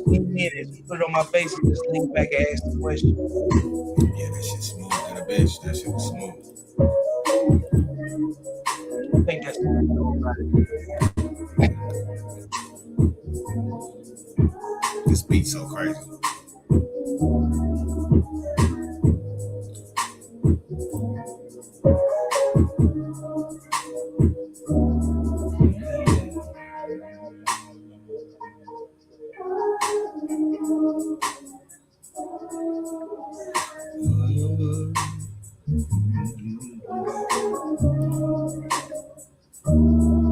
in and put it on my face and just lean back and ask the question. Yeah, that shit smooth than a bitch. That shit was smooth. I think that's the way to go about it. This beat's so crazy.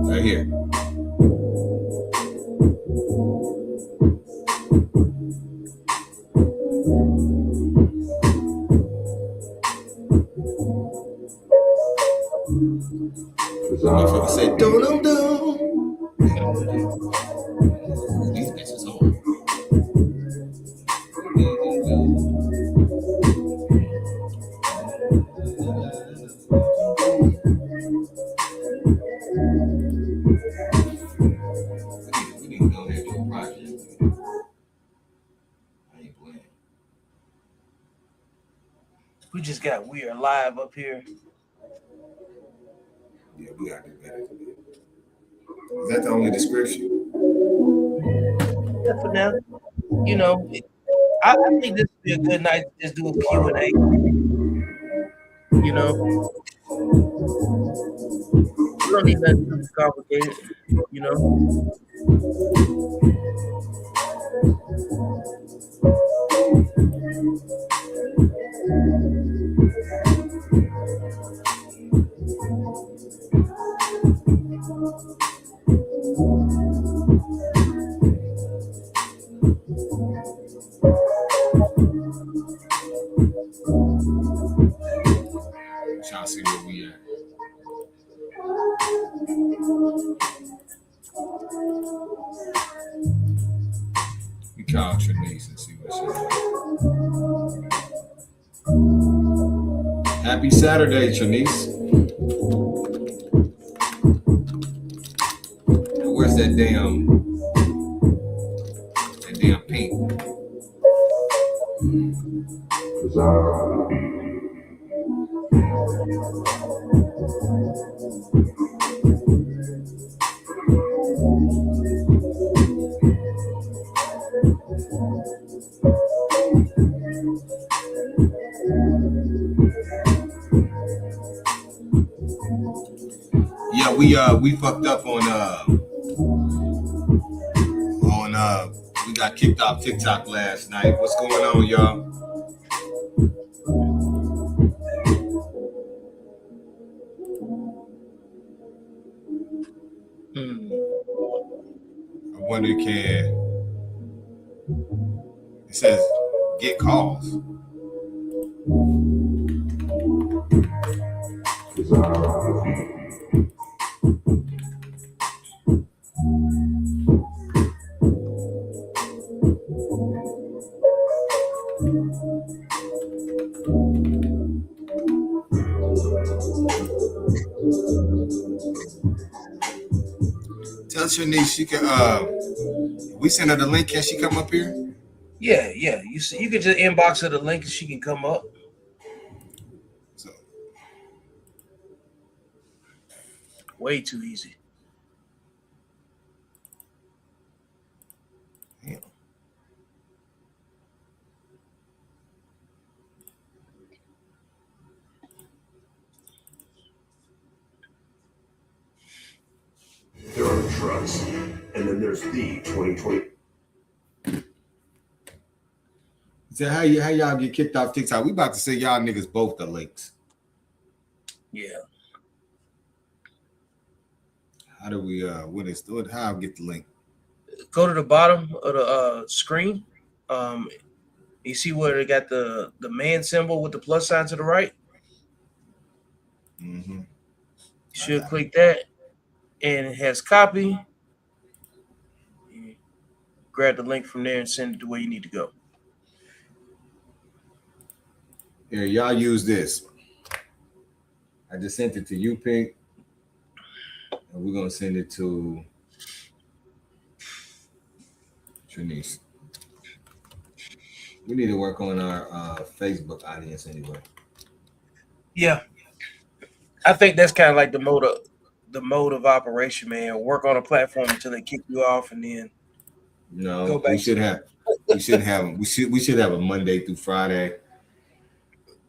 Right here. Motherfucker said, dum dum. These bitches on. We need to go ahead and do a project. I ain't playing. We just got We Are Live up here. Yeah, we gotta do better. Is that the only description? Yeah, for now. You know, I think this would be a good night to just do a Q&A. You know, we don't need nothing too complicated. You know. Trying to see where we at. We call Trinice and see what she does. Happy Saturday, Trinice. Where's that damn pink? Yeah, we fucked up on we got kicked off TikTok last night. What's going on, y'all? I wonder can it says get calls. Tell Trinice she can we send her the link. Can she come up here? Yeah. You see, you can just inbox her the link and she can come up. So way too easy. Damn. There are trucks, and then there's the 2020. So how y'all get kicked off TikTok? We about to send y'all niggas both the links. Yeah. How do we how I get the link? Go to the bottom of the screen. You see where they got the man symbol with the plus sign to the right? Mm-hmm. You should click that, and it has copy. Grab the link from there and send it to where you need to go. Here, y'all use this. I just sent it to you, Pink. And we're gonna send it to Trinice. We need to work on our Facebook audience anyway. Yeah, I think that's kind of like the mode of operation, man. Work on a platform until they kick you off, and then go No, back to we should have a Monday through Friday,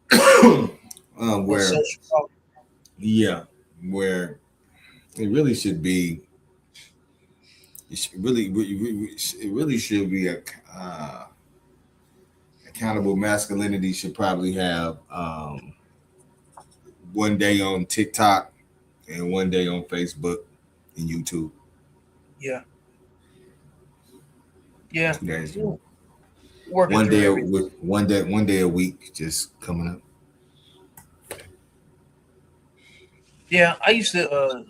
the where social talk. yeah, where it really should be. It really should be a accountable masculinity should probably have one day on TikTok and one day on Facebook and YouTube. Yeah, yeah. 2 days. Working One through day everything. with one day a week just coming up. Yeah, I used to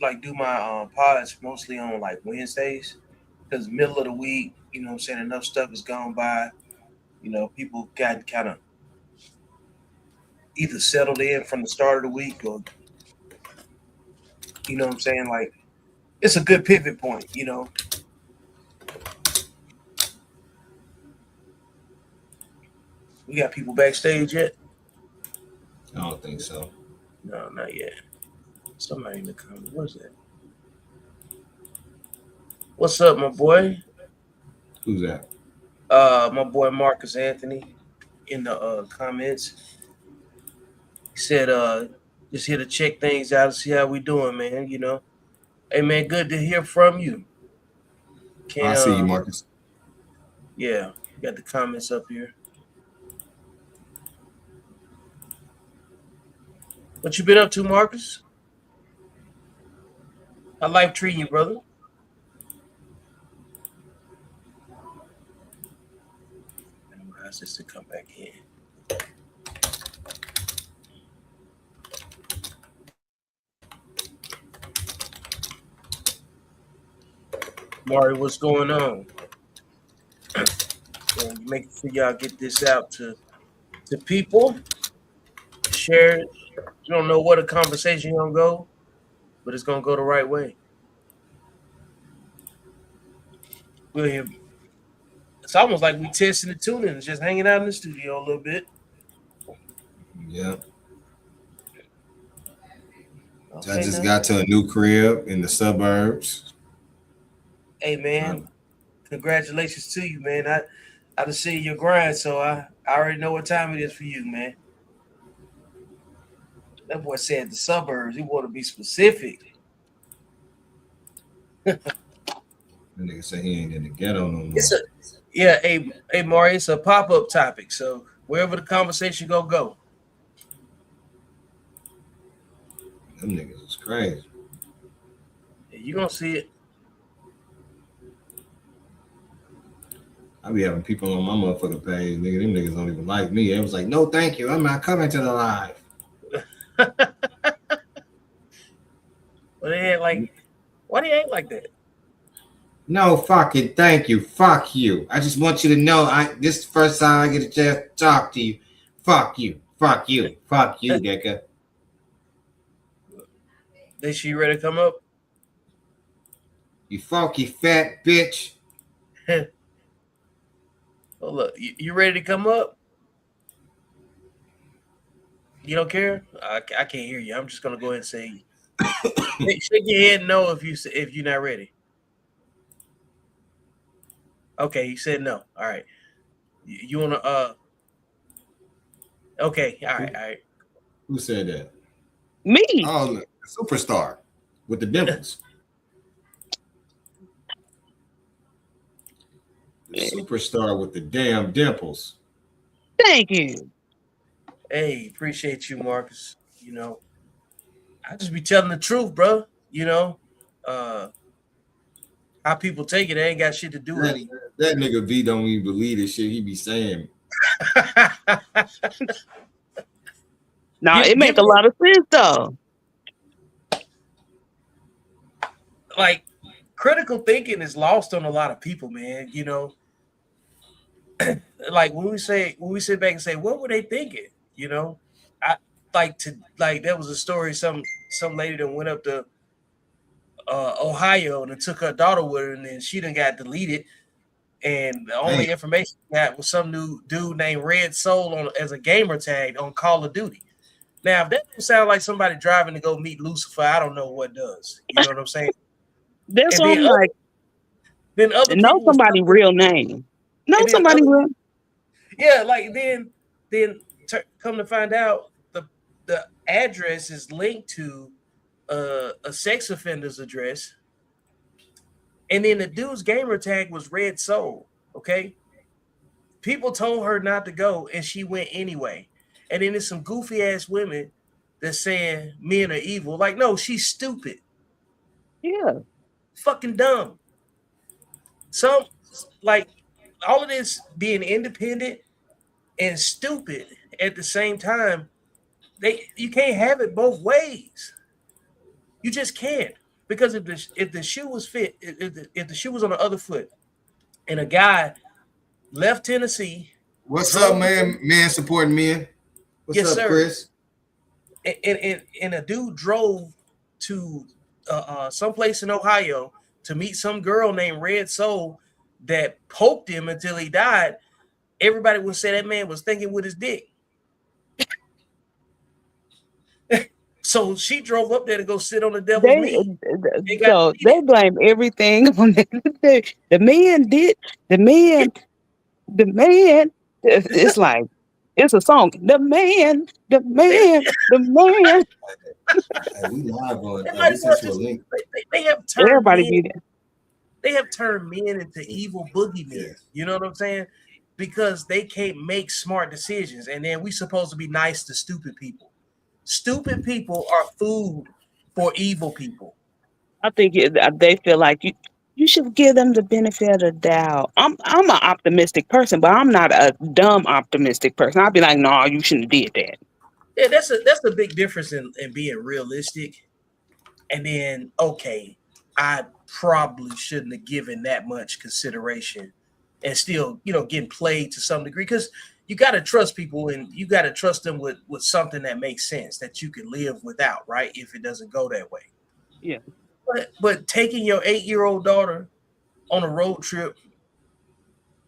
like do my pods mostly on like Wednesdays because middle of the week, you know what I'm saying, enough stuff has gone by. You know, people got kind of either settled in from the start of the week or you know what I'm saying, like it's a good pivot point, you know. We got people backstage yet? I don't think so. No, not yet. Somebody in the comments. What's that? What's up, my boy? Who's that? My boy Marcus Anthony in the comments. He said, just here to check things out and see how we doing, man. You know. Hey man, good to hear from you. Can I see you, Marcus. yeah, got the comments up here. What you been up to, Marcus? How life treating you, brother? Ask this to come back in. Mari, what's going on? Make sure y'all get this out to people. Share it. You don't know what a conversation gonna go, but it's gonna go the right way. William, it's almost like we testing the tuning and just hanging out in the studio a little bit. Yeah. Okay, I just now. got to a new crib in the suburbs. Hey man, congratulations to you, man. I done seen your grind, so I already know what time it is for you, man. That boy said the suburbs. He want to be specific. That nigga say he ain't in the ghetto no more. Yeah, hey, Maury, it's a pop-up topic. So wherever the conversation go. Them niggas is crazy. Yeah, you gonna see it. I be having people on my motherfucking page, nigga. Them niggas don't even like me. It was like, no, thank you. I'm not coming to the live. But they ain't like, why do you act like that? No, fucking thank you. Fuck you. I just want you to know this is the first time I get a chance to talk to you. Fuck you. Fuck you. Fuck you, nigga. Is she ready to come up? You funky fat bitch. Oh look, you ready to come up? You don't care? I can't hear you. I'm just gonna go ahead and say, shake your head no if you're not ready. Okay, you said no. All right. You wanna okay, all right. Who said that? Me. Oh, look, superstar with the dimples. The superstar with the damn dimples. Thank you. Hey, appreciate you, Marcus. You know, I just be telling the truth, bro. You know, how people take it, they ain't got shit to do with it. That nigga V don't even believe the shit he be saying. Now it make a lot of sense though. Like critical thinking is lost on a lot of people, man. You know, like when we sit back and say, what were they thinking? You know, I like there was a story, some lady that went up to Ohio and took her daughter with her, and then she done got deleted. and the only information he got was some new dude named Red Soul on as a gamer tag on Call of Duty. Now, if that doesn't sound like somebody driving to go meet Lucifer, I don't know what does. You know what I'm saying? That's And what I'm like. then other Know people was somebody talking- real name. Know and then somebody other- real. Yeah, like then come to find out the address is linked to a sex offender's address, and then the dude's gamer tag was Red Soul. Okay, people told her not to go, and she went anyway. And then there's some goofy ass women that saying men are evil. Like, no, she's stupid, Yeah. fucking dumb. Some like all of this being independent and stupid at the same time. You can't have it both ways. You just can't, because if the shoe was fit, if the shoe was on the other foot, and a guy left Tennessee, What's up, man? Man supporting men. What's Yes, up, sir. Chris? and a dude drove to someplace in Ohio to meet some girl named Red Soul that poked him until he died, everybody would say that man was thinking with his dick. So she drove up there to go sit on the devil's knee. They blame everything on the man did the man. It's like it's a song. The man. Hey, we live on. We sent you a link. They have turned Everybody men, be there. they have turned men into evil boogeymen. Yeah. You know what I'm saying? Because they can't make smart decisions, and then we supposed to be nice to stupid people. Stupid people are food for evil people. I think they feel like you should give them the benefit of the doubt. I'm an optimistic person, but I'm not a dumb optimistic person. I'll be like, no, you shouldn't have did that. Yeah, that's a big difference in being realistic. And then, okay, I probably shouldn't have given that much consideration, and still, getting played to some degree, because you got to trust people, and you got to trust them with something that makes sense that you can live without, right? If it doesn't go that way. Yeah. But taking your 8-year-old daughter on a road trip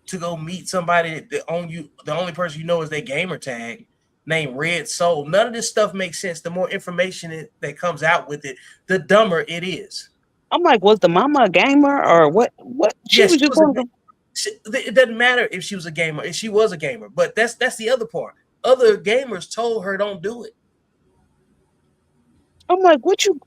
to go meet somebody that the only person you know is their gamer tag named Red Soul. None of this stuff makes sense. The more information that comes out with it, the dumber it is. I'm like, was the mama a gamer or what? What she Yes, was just going it doesn't matter if she was a gamer, if she was a gamer, but that's the other part. Other gamers told her don't do it. I'm like, what you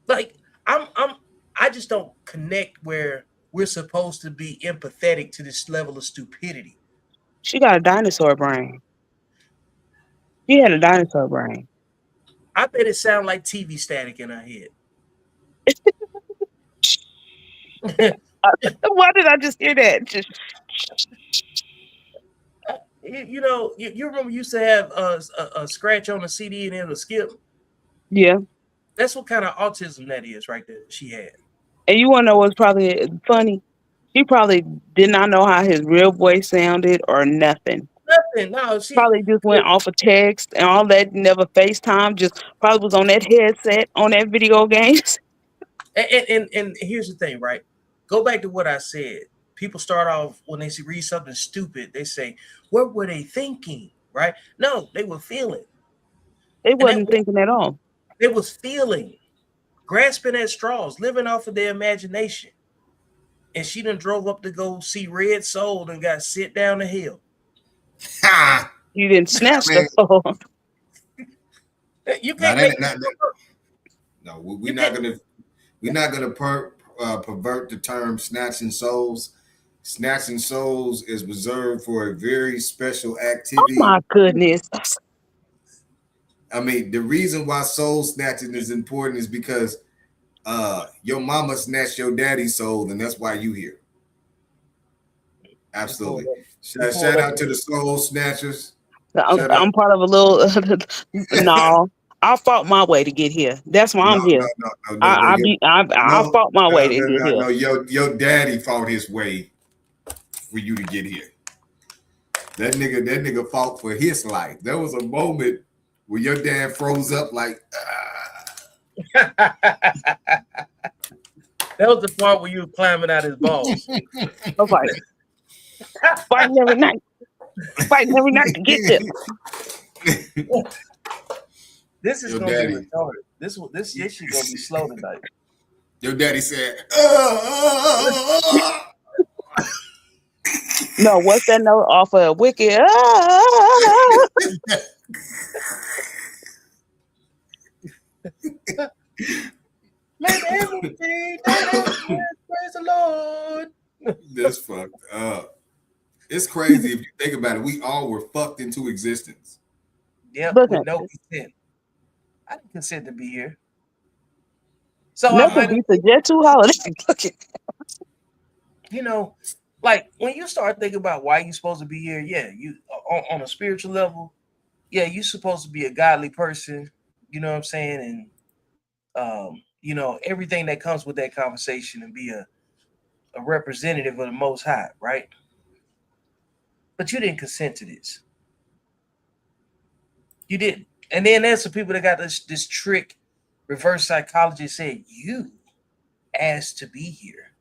Like, I just don't connect where we're supposed to be empathetic to this level of stupidity. she got a dinosaur brain. She had a dinosaur brain. I bet it sounded like TV static in her head. Why did I just hear that? You remember you used to have a scratch on a CD and it would skip? Yeah. That's what kind of autism that is right there she had. And you want to know what's probably funny? She probably did not know how his real voice sounded or nothing. Nothing. No, she Probably just went off of text and all that, never FaceTime, just probably was on that headset on that video games. and here's the thing, right? Go back to what I said. People start off when they read something stupid, they say, what were they thinking? Right? No, they were feeling. They wasn't thinking at all. They was feeling, grasping at straws, living off of their imagination. And she done drove up to go see Red Soul and got sit down the hill. Ha! You didn't snatch the soul. You can't No, we're not gonna pervert the term snatching souls. Snatching souls is reserved for a very special Oh activity. my goodness. I mean, the reason why soul snatching is important is because your mama snatched your daddy's soul, and that's why you here. Absolutely. Shout out to the soul snatchers. I'm part of a little no. I fought my way to get here. That's why I'm here. I fought my way to get here. No, your daddy fought his way for you to get here. That nigga fought for his life. There was a moment where your dad froze up like That was the part where you were climbing out his balls. I was like, fighting every night to get there. This is Your gonna daddy. be retarded. This shit gonna be slow tonight. Your daddy said, No, what's that note off of Wicked? Let everything that is praise the Lord. That's fucked up. It's crazy if you think about it. We all were fucked into existence. Yep, Look with at no this. consent. I didn't consent to be here. So I Nothing might, beats a Jet 2 holiday. Look at you know, like when you start thinking about why you're supposed to be here, yeah, you on a spiritual level, yeah, you're supposed to be a godly person, you know what I'm saying, and you know, everything that comes with that conversation and be a representative of the Most High, right? But you didn't consent to this. You didn't. And then there's some people that got this trick, reverse psychology, said you asked to be here.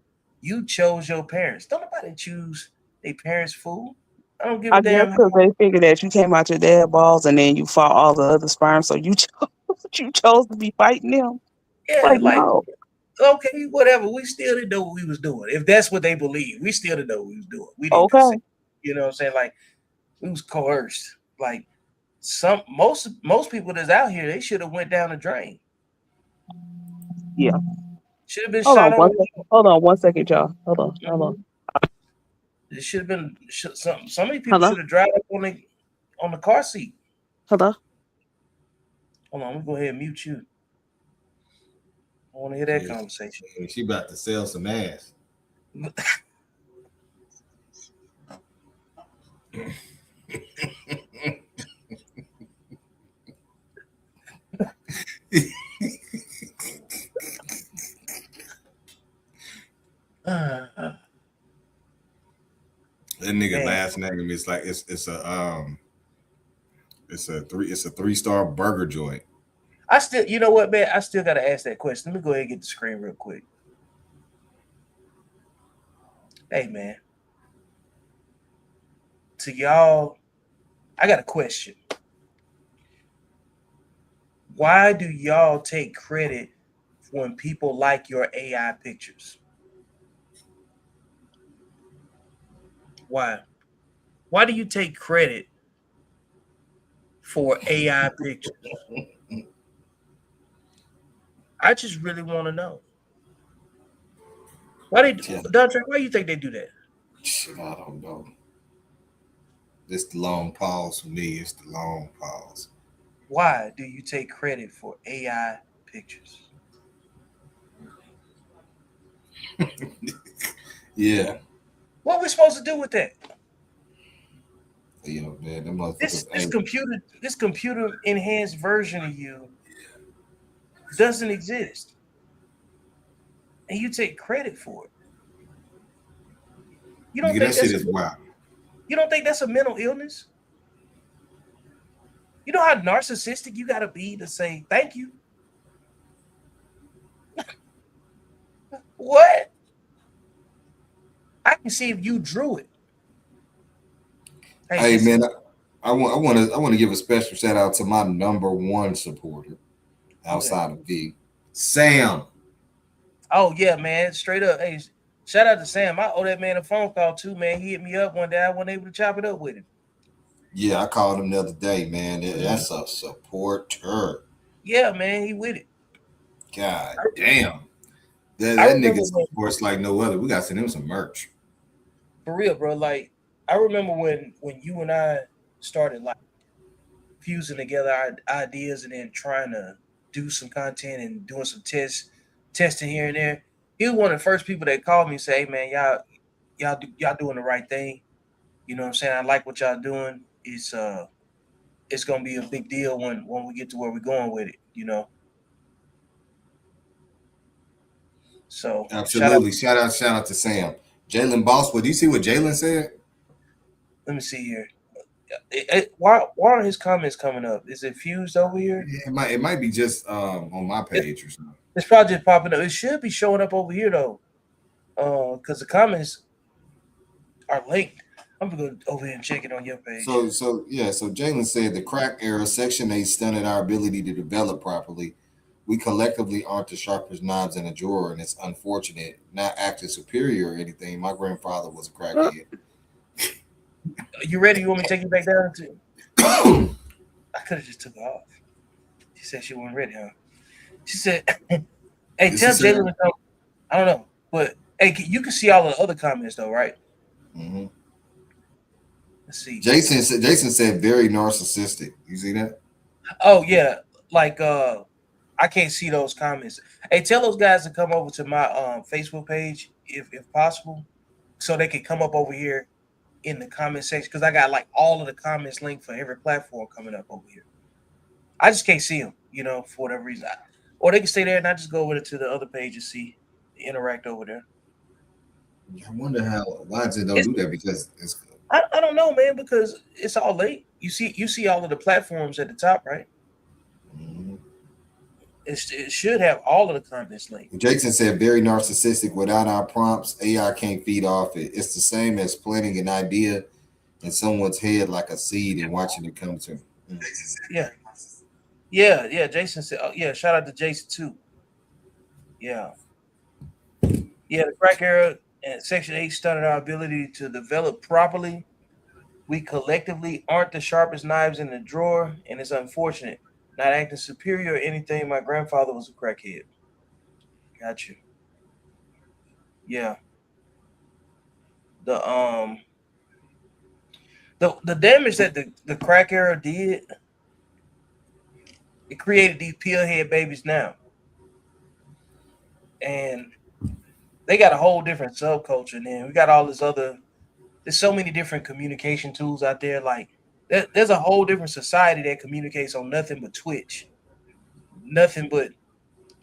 You chose your parents. Don't nobody choose their parents, fool. I don't give a I guess damn. because they figured that you came out your dad balls and then you fought all the other sperm, so you chose to be fighting them. Yeah, Like, like, no. okay, whatever. We still didn't know what we was doing. If that's what they believe, we still didn't know what we was doing. We didn't Okay. consent. You know what I'm saying? Like, we was coerced. Like most people that's out here, they should have went down the drain. Yeah. Should have been Hold shot on on. Hold on 1 second, y'all. Hold on. It should have been some of these people Hello? should have drive up on the car seat. Hello? Hold on, I'm gonna go ahead and mute you. I want to hear that Yeah. conversation. She about to sell some ass. Uh, That nigga Man. last name is like it's a 3-star burger joint. I still, you know what, man? I still gotta ask that question. Let me go ahead and get the screen real quick. Hey, man. To y'all, I got a question. Why do y'all take credit when people like your AI pictures? Why? Why do you take credit for AI pictures? I just really want to know. Why why do you think they do that? Shit, I don't know. It's the long pause for me. It's the long pause. Why do you take credit for AI pictures? Yeah. What are we supposed to do with that? You know, man, them motherfuckers This computer enhanced version of you doesn't exist. And you take credit for it. You don't nigga, think that shit is wild. You don't think that's a mental illness? You know how narcissistic you gotta be to say thank you? What? I can see if you drew it. Hey man, I want to give a special shout out to my #1 supporter outside of V, Sam. Oh yeah, man, straight up. Hey, shout out to Sam. I owe that man a phone call too, man. He hit me up one day. I wasn't able to chop it up with him. Yeah, I called him the other day, man. That's a supporter. Yeah, man, he with it. God damn. That remember nigga supports like no other. We got to send him some merch. For real, bro. Like, I remember when you and I started like fusing together our ideas and then trying to do some content and doing some testing here and there. He was one of the first people that called me and say, "Hey, man, y'all doing the right thing. You know what I'm saying? I like what y'all doing. It's gonna be a big deal when we get to where we're going with it, you know." So absolutely, shout out to Sam. Jalen Bosswood. Do you see what Jalen said? Let me see here. Why are his comments coming up? Is it fused over here? Yeah, it might be just on my page or something. It's probably just popping up. It should be showing up over here though, because the comments are linked. I'm gonna go over here and check it on your page. So yeah. So Jalen said the crack era, Section 8 stunted our ability to develop properly. We collectively aren't the sharpest knives in a drawer, and it's unfortunate. Not acting superior or anything. My grandfather was a crackhead. You ready? You want me to take you back down to? I could have just took her off. She said she wasn't ready, huh? She said, "Hey, This tell is Jalen to come." I don't know, but hey, you can see all of the other comments though, right? Mhm. Let's see. Jason said very narcissistic. You see that? Oh yeah, like I can't see those comments. Hey, tell those guys to come over to my Facebook page if possible, so they can come up over here in the comment section because I got like all of the comments linked for every platform coming up over here. I just can't see them, for whatever reason. Or they can stay there and I just go over to the other page and see interact over there. I wonder why they don't It's, do that because it's I don't know, man, because it's all late. You see all of the platforms at the top, right? Mhm. It should have all of the comments linked. Jason said very narcissistic. Without our prompts, AI can't feed off it. It's the same as planting an idea in someone's head like a seed and watching it come to. Yeah. Yeah. Jason said, oh, yeah, shout out to Jason too. Yeah. Yeah, the crack era and Section 8 stunted our ability to develop properly. We collectively aren't the sharpest knives in the drawer, and it's unfortunate. Not acting superior or anything. My grandfather was a crackhead. Got you. Yeah. The the damage that the crack era did, it created these pillhead babies now. And they got a whole different subculture. And then we got all this other. There's so many different communication tools out there. Like there's a whole different society that communicates on nothing but Twitch, nothing but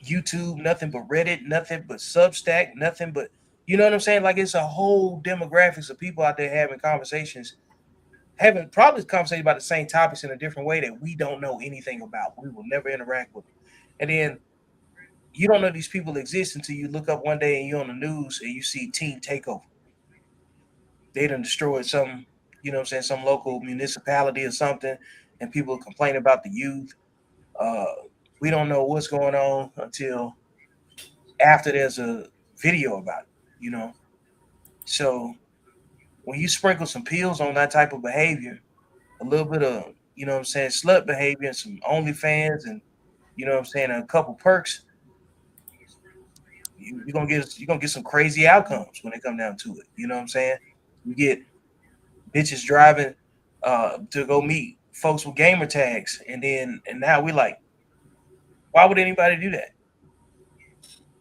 YouTube, nothing but Reddit, nothing but Substack, nothing but you know what I'm saying? Like it's a whole demographics of people out there having conversations, having probably conversations about the same topics in a different way that we don't know anything about. We will never interact with them. And then you don't know these people exist until you look up one day and you're on the news and you see Teen Takeover. They done destroyed some, some local municipality or something, and people complain about the youth. Uh, we don't know what's going on until after there's a video about it. So when you sprinkle some pills on that type of behavior, a little bit of, slut behavior and some OnlyFans and, a couple perks, you're gonna get some crazy outcomes when it come down to it. You know what I'm saying? You get bitches driving to go meet folks with gamer tags, and now we like, why would anybody do that?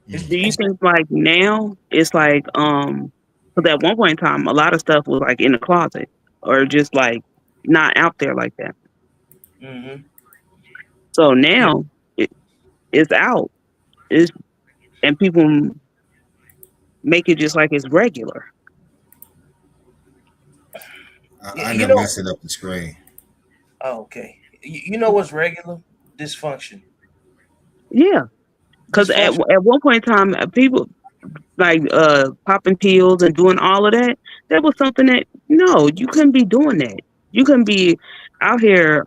Do you think like now it's like because at one point in time a lot of stuff was like in the closet or just like not out there like that. Mm-hmm. So Yeah, now it's out. It's and people make it just like it's regular. I you done know. messed it up the screen. Oh, okay. You know what's regular? Dysfunction. Yeah, because Dysfunction. at one point in time people like popping pills and doing all of that. That was something that no, you couldn't be doing that. You couldn't be out here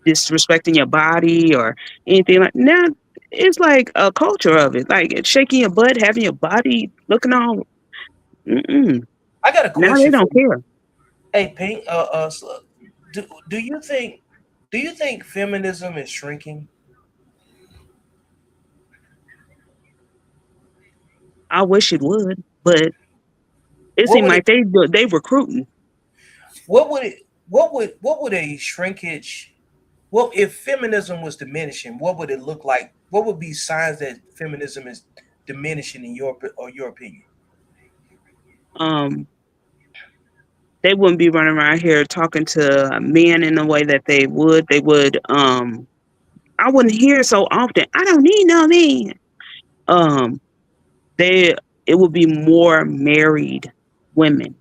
disrespecting your body or anything like now. It's like a culture of it, like it's shaking your butt, having your body looking all. Mm-mm. I got a Now they question for don't you. care. Hey, Pink. Do you think feminism is shrinking? I wish it would, but it What seemed would it? like they recruiting. What would it? What would a shrinkage? Well, if feminism was diminishing, what would it look like? What would be signs that feminism is diminishing in your opinion? Um, they wouldn't be running around here talking to men in the way that they would. They would. I wouldn't hear so often. I don't need no man. Um, they it would be more married women.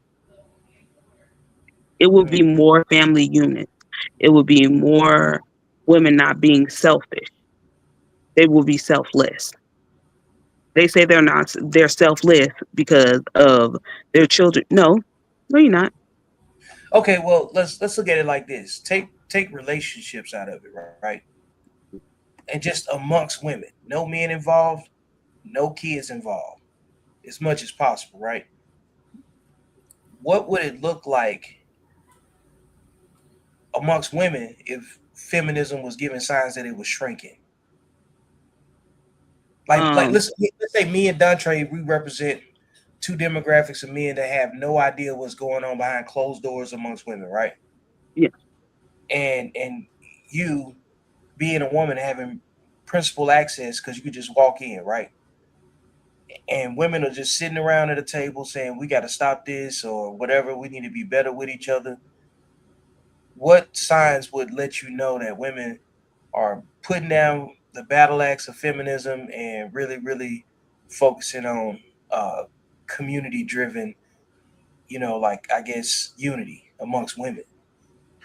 It would Mm, be more family units. It would be more women not being selfish. they will be selfless. They say they're selfless because of their children. No, you're not. Okay, well, let's look at it like this. Take relationships out of it, right? And just amongst women, no men involved, no kids involved, as much as possible, right? What would it look like amongst women if feminism was giving signs that it was shrinking? Like let's say me and Dontre, we represent two demographics of men that have no idea what's going on behind closed doors amongst women, right? Yeah. And you being a woman having principal access because you could just walk in, right? And women are just sitting around at a table saying we got to stop this or whatever. We need to be better with each other. What signs would let you know that women are putting down the battle axe of feminism and really, really focusing on community driven, like I guess unity amongst women?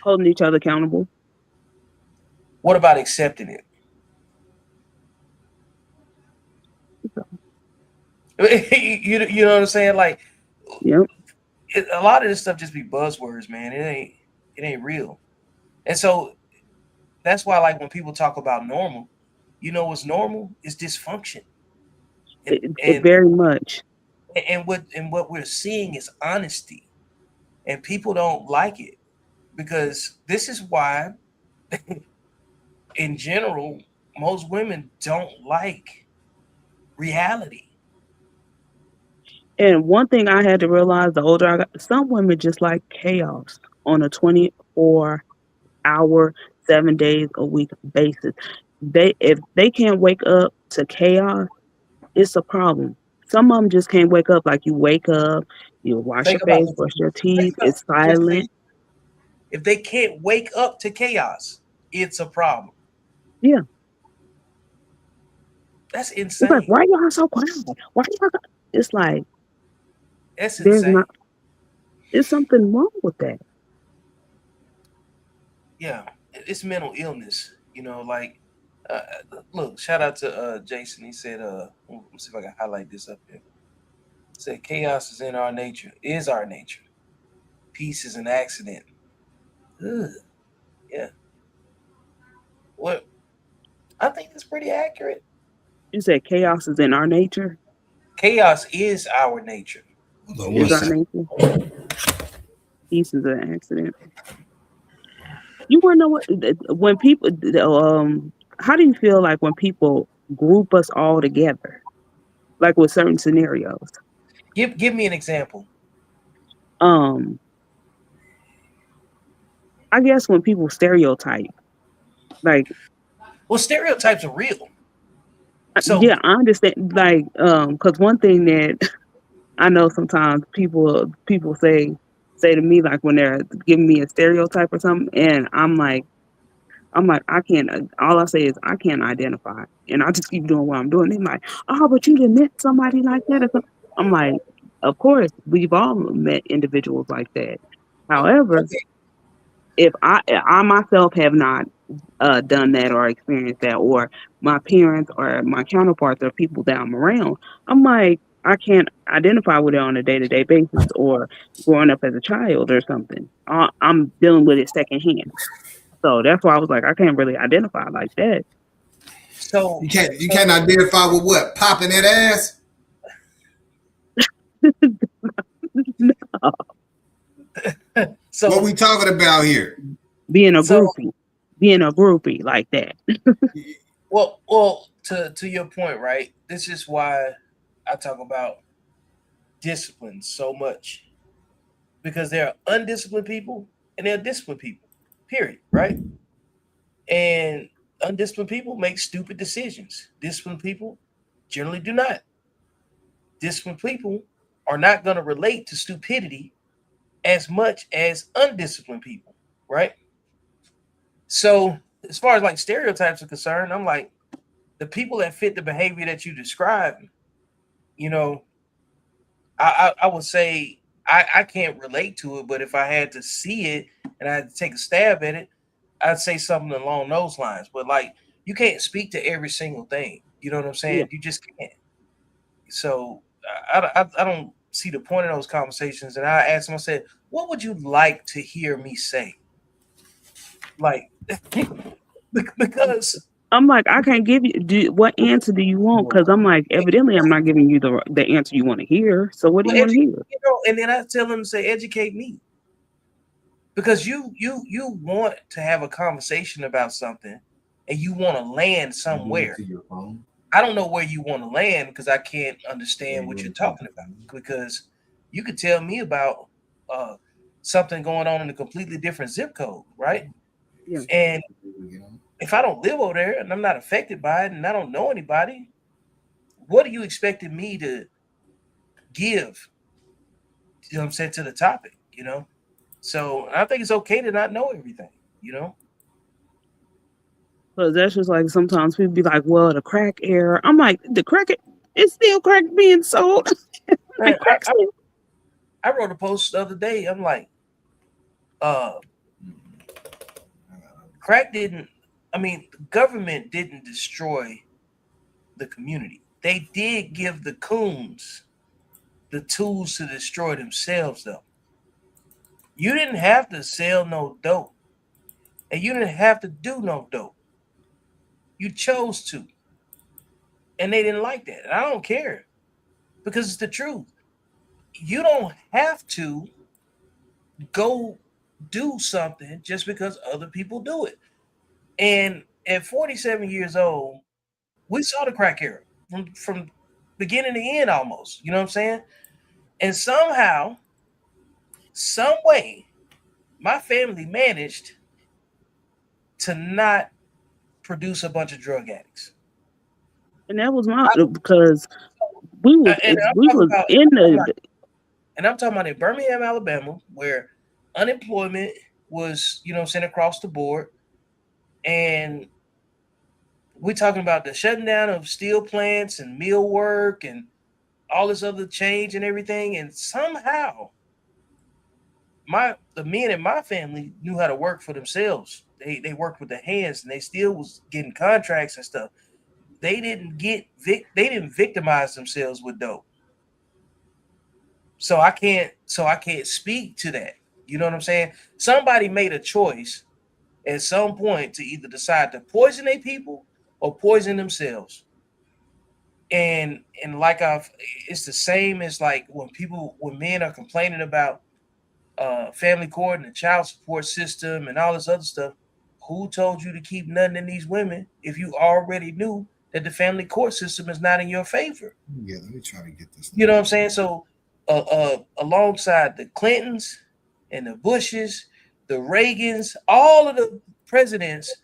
Holding each other accountable. What about accepting it? You know what I'm saying? Like, Yep. a lot of this stuff just be buzzwords, man. It ain't real. And so that's why, like, when people talk about normal, what's normal is dysfunction. And It and very much. what we're seeing is honesty, and people don't like it because this is why, in general, most women don't like reality. And one thing I had to realize the older I got, some women just like chaos on a 24-hour, 7 days a week basis. If they can't wake up to chaos, it's a problem. Some of them just can't wake up. Like you wake up, you wash your Think about face, it. brush your Think teeth. about It's what I just said. silent. If they can't wake up to chaos, it's a problem. Yeah, That's it's like insane. why y'all so quiet? Why y'all? It's like That's there's insane. not. There's something wrong with that. Yeah, it's mental illness. Like, uh, look, shout out to Jason. He said, let me see if I can highlight this up here. He said, chaos is in our nature, is our nature. Peace is an accident. Ugh, yeah. What? I think that's pretty accurate. You said chaos is in our nature. Chaos is our nature. Hold on one Is our second. nature. Peace is an accident. You want to know what? When people, how do you feel like when people group us all together, like with certain scenarios? Give me an example. Um, I guess when people stereotype, like, Well, stereotypes are real. So yeah, I understand. Like, because one thing that I know sometimes people say to me like when they're giving me a stereotype or something, and I'm like, I can't. All I say is I can't identify, and I just keep doing what I'm doing. They're like, "Oh, but you didn't met somebody like that." Or something. I'm like, "Of course, we've all met individuals like that. However, okay, if I myself have not done that or experienced that, or my parents or my counterparts or people that I'm around, I'm like, I can't identify with it on a day-to-day basis or growing up as a child or something. I'm dealing with it secondhand. So that's why I was like, I can't really identify like that. so You can't identify with what? Popping that ass? What so we talking about here? being a so groupie, being a groupie like that. well, to your point, right? This is why I talk about discipline so much, because there are undisciplined people and there are disciplined people. Period. Right? And undisciplined people make stupid decisions. Disciplined people generally do not. Disciplined people are not going to relate to stupidity as much as undisciplined people, right? So, as far as like stereotypes are concerned, I'm like, the people that fit the behavior that you describe, you know, I would say I can't relate to it, but if I had to see it and I had to take a stab at it, I'd say something along those lines. But like you can't speak to every single thing. You know what I'm saying? Yeah. You just can't. So I don't see the point of those conversations. And I asked him, I said, what would you like to hear me say? Like, because I'm like, I can't give you. What answer do you want? Because I'm like, evidently, I'm not giving you the answer you want to hear. So what do you want to hear? and then I tell him to say, educate me. Because you want to have a conversation about something and you want to land somewhere. To your phone. I don't know where you want to land because I can't understand what you're talking about. Because you could tell me about something going on in a completely different zip code, right? Yeah. And if I don't live over there and I'm not affected by it and I don't know anybody, what are you expecting me to give? You know what I'm saying, to the topic, you know? So I think it's okay to not know everything, you know? Because that's just like sometimes people be like, well, the crack era. I'm like, the crack, it's still crack being sold. Man, Crack still- I wrote a post the other day. I'm like, crack didn't, the government didn't destroy the community. They did give the coons the tools to destroy themselves, though. You didn't have to sell no dope, and you didn't have to do no dope. You chose to, and they didn't like that. And I don't care because it's the truth. You don't have to go do something just because other people do it. And at 47 years old, we saw the crack era from beginning to end almost. You know what I'm saying? And somehow, some way, my family managed to not produce a bunch of drug addicts. And that was my, because we was And I'm talking about in Birmingham, Alabama, where unemployment was, you know what I'm saying, across the board. And we're talking about the shutting down of steel plants and mill work and all this other change and everything. And somehow the men in my family knew how to work for themselves. They worked with their hands and they still was getting contracts and stuff. They didn't victimize themselves with dope. So I can't speak to that. You know what I'm saying? Somebody made a choice at some point to either decide to poison their people or poison themselves. And like it's the same as like when men are complaining about family court and the child support system and all this other stuff. Who told you to keep nothing in these women if you already knew that the family court system is not in your favor? Yeah, let me try to get this. You know what I'm saying? So alongside the Clintons and the Bushes, the Reagans, all of the presidents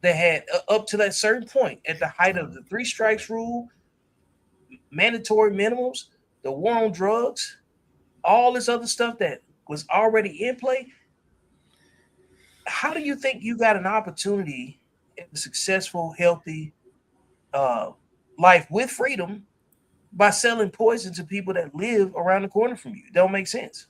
that had up to that certain point at the height of the 3 strikes rule, mandatory minimums, the war on drugs, all this other stuff that was already in play. How do you think you got an opportunity in a successful, healthy life with freedom by selling poison to people that live around the corner from you? It don't make sense.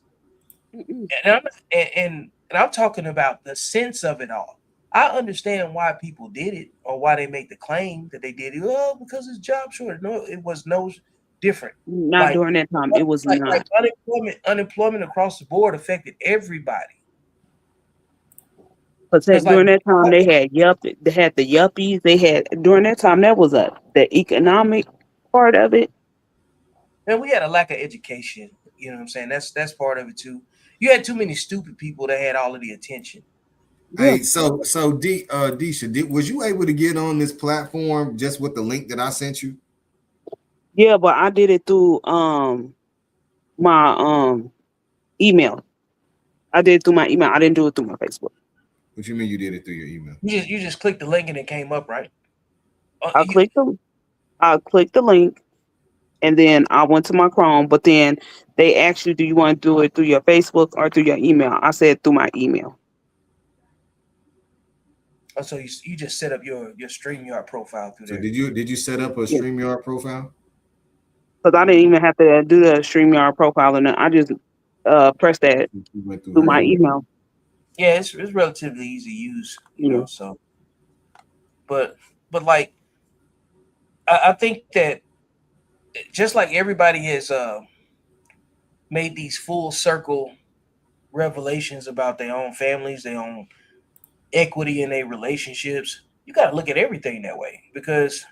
And I'm talking about the sense of it all. I understand why people did it or why they make the claim that they did it. Oh, because it's job shortage. No, it was no different. Not during that time. It was not. Like unemployment across the board affected everybody. But during that time, they had the yuppies. They had during that time that was the economic part of it. And we had a lack of education. You know what I'm saying? That's part of it too. You had too many stupid people that had all of the attention. Hey, so Deisha, was you able to get on this platform just with the link that I sent you? Yeah, but I did it through my email. I did it through my email. I didn't do it through my Facebook. What you mean you did it through your email? You just clicked the link and it came up, right? I clicked the link and then I went to my Chrome, but then they asked you, do you want to do it through your Facebook or through your email? I said through my email. Oh, so you just set up your StreamYard profile through there. So did you set up a StreamYard profile? Because I didn't even have to do the StreamYard profile, and I just pressed that through my email. Yeah, it's relatively easy to use, you know. So, but but like I think that just like everybody has made these full circle revelations about their own families, their own equity in their relationships, you got to look at everything that way because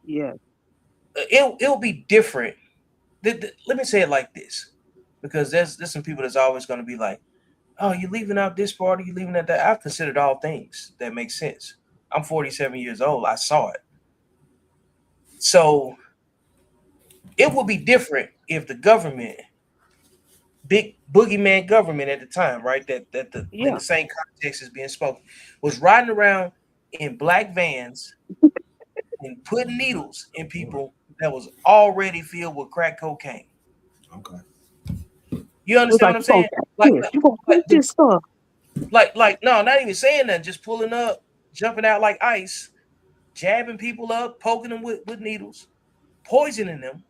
Yeah. it'll be different. Let me say it like this, because there's some people that's always going to be like, "Oh, you're leaving out this part, or you're leaving out that." I've considered all things that make sense. I'm 47 years old. I saw it, so it would be different if the government, big boogeyman government at the time, right? That the in Yeah. the same context as being spoken, was riding around in black vans and putting needles in people that was already filled with crack cocaine. Okay. You It was understand like, what I'm you gonna saying? take this, you gonna Like, take this stuff. no, not even saying that, just pulling up, jumping out like ice, jabbing people up, poking them with needles, poisoning them,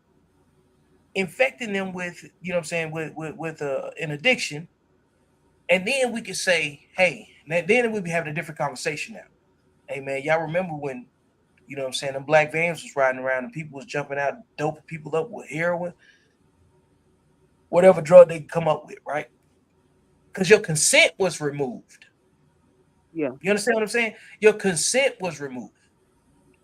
infecting them with, you know what I'm saying, with an addiction. And then we could say, hey, then we'd be having a different conversation now. Hey man, y'all remember when, you know what I'm saying, them black vans was riding around and people was jumping out, doping people up with heroin, whatever drug they come up with, right? Because your consent was removed. Yeah. You understand what I'm saying? Your consent was removed.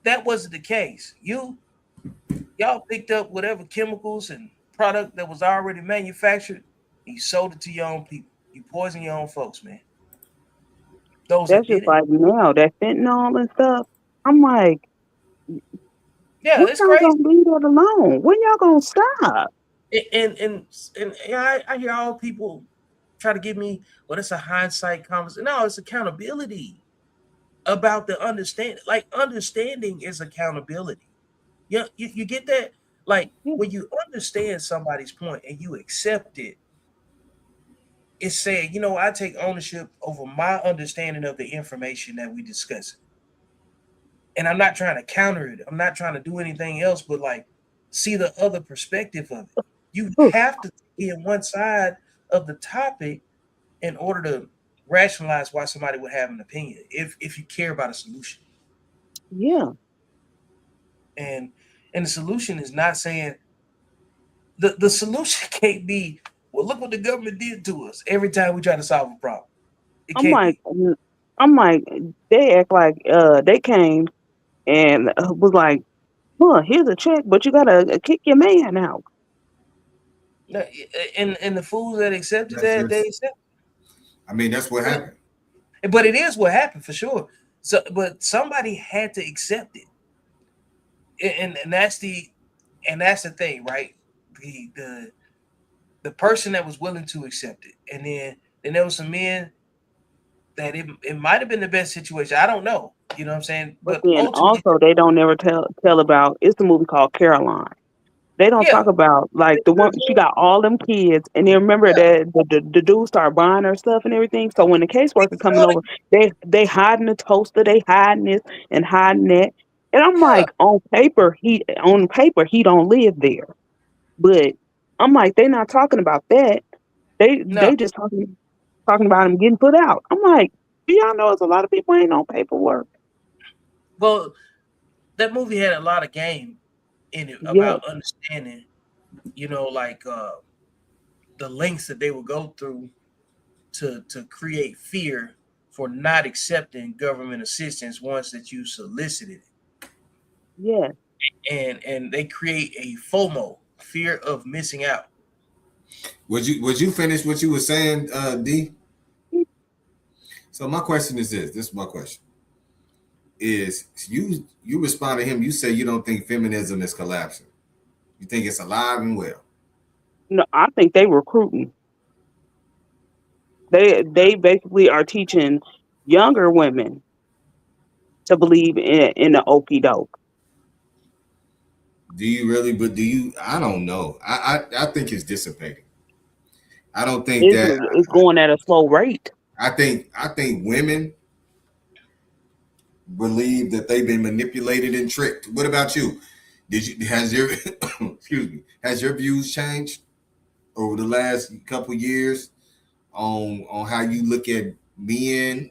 That wasn't the case. Y'all picked up whatever chemicals and product that was already manufactured, and you sold it to your own people. You poisoned your own folks, man. Those that That's did just it. like now that fentanyl and stuff. I'm like, Yeah, when it's y'all crazy. gonna leave that alone? When y'all gonna stop? And yeah, I hear all people try to give me, well, it's a hindsight conversation. No, it's accountability about the understanding. Like understanding is accountability. Yeah, you get that? Like Yeah. when you understand somebody's point and you accept it, it's saying, I take ownership over my understanding of the information that we discuss. And I'm not trying to counter it. I'm not trying to do anything else but like see the other perspective of it. You Oof. have to be in one side of the topic in order to rationalize why somebody would have an opinion if you care about a solution. Yeah. And the solution is not saying the solution can't be, well, look what the government did to us every time we try to solve a problem. It I'm can't like, be. I'm like, they act like they came and was like, well, here's a check, but you gotta kick your man out. No, and the fools that accepted That's that, they just. accept I mean, that's what happened. it. But it is what happened for sure. So, but somebody had to accept it, and that's the thing, right? The person that was willing to accept it, and then there was some men that it might have been the best situation. I don't know, you know what I'm saying? But But then ultimately, also they don't never tell about. It's the movie called Caroline. They don't yeah, talk about like the one she got all them kids, and then remember yeah, that the dude started buying her stuff and everything. So when the caseworker coming over, they hiding the toaster, they hiding this and hiding that. And I'm yeah, like, on paper he don't live there, but I'm like, they not talking about that. no. They just talking about him getting put out. I'm like, do y'all know it's a lot of people ain't on paperwork? Well, that movie had a lot of game in it Yeah, about understanding, like the lengths that they would go through to create fear for not accepting government assistance once that you solicited it, yeah. and they create a FOMO, fear of missing out. Would you finish what you were saying, D? So my question is this. This is my question. Is you respond to him, you say you don't think feminism is collapsing. You think it's alive and well. No, I think they recruiting. They basically are teaching younger women to believe in the okey doke. Do you really? But do you? I don't know. I think it's dissipating. I don't think It's that. it's going at a slow rate. I think women believe that they've been manipulated and tricked. What about you? Did you has your excuse me, has your views changed over the last couple years on how you look at men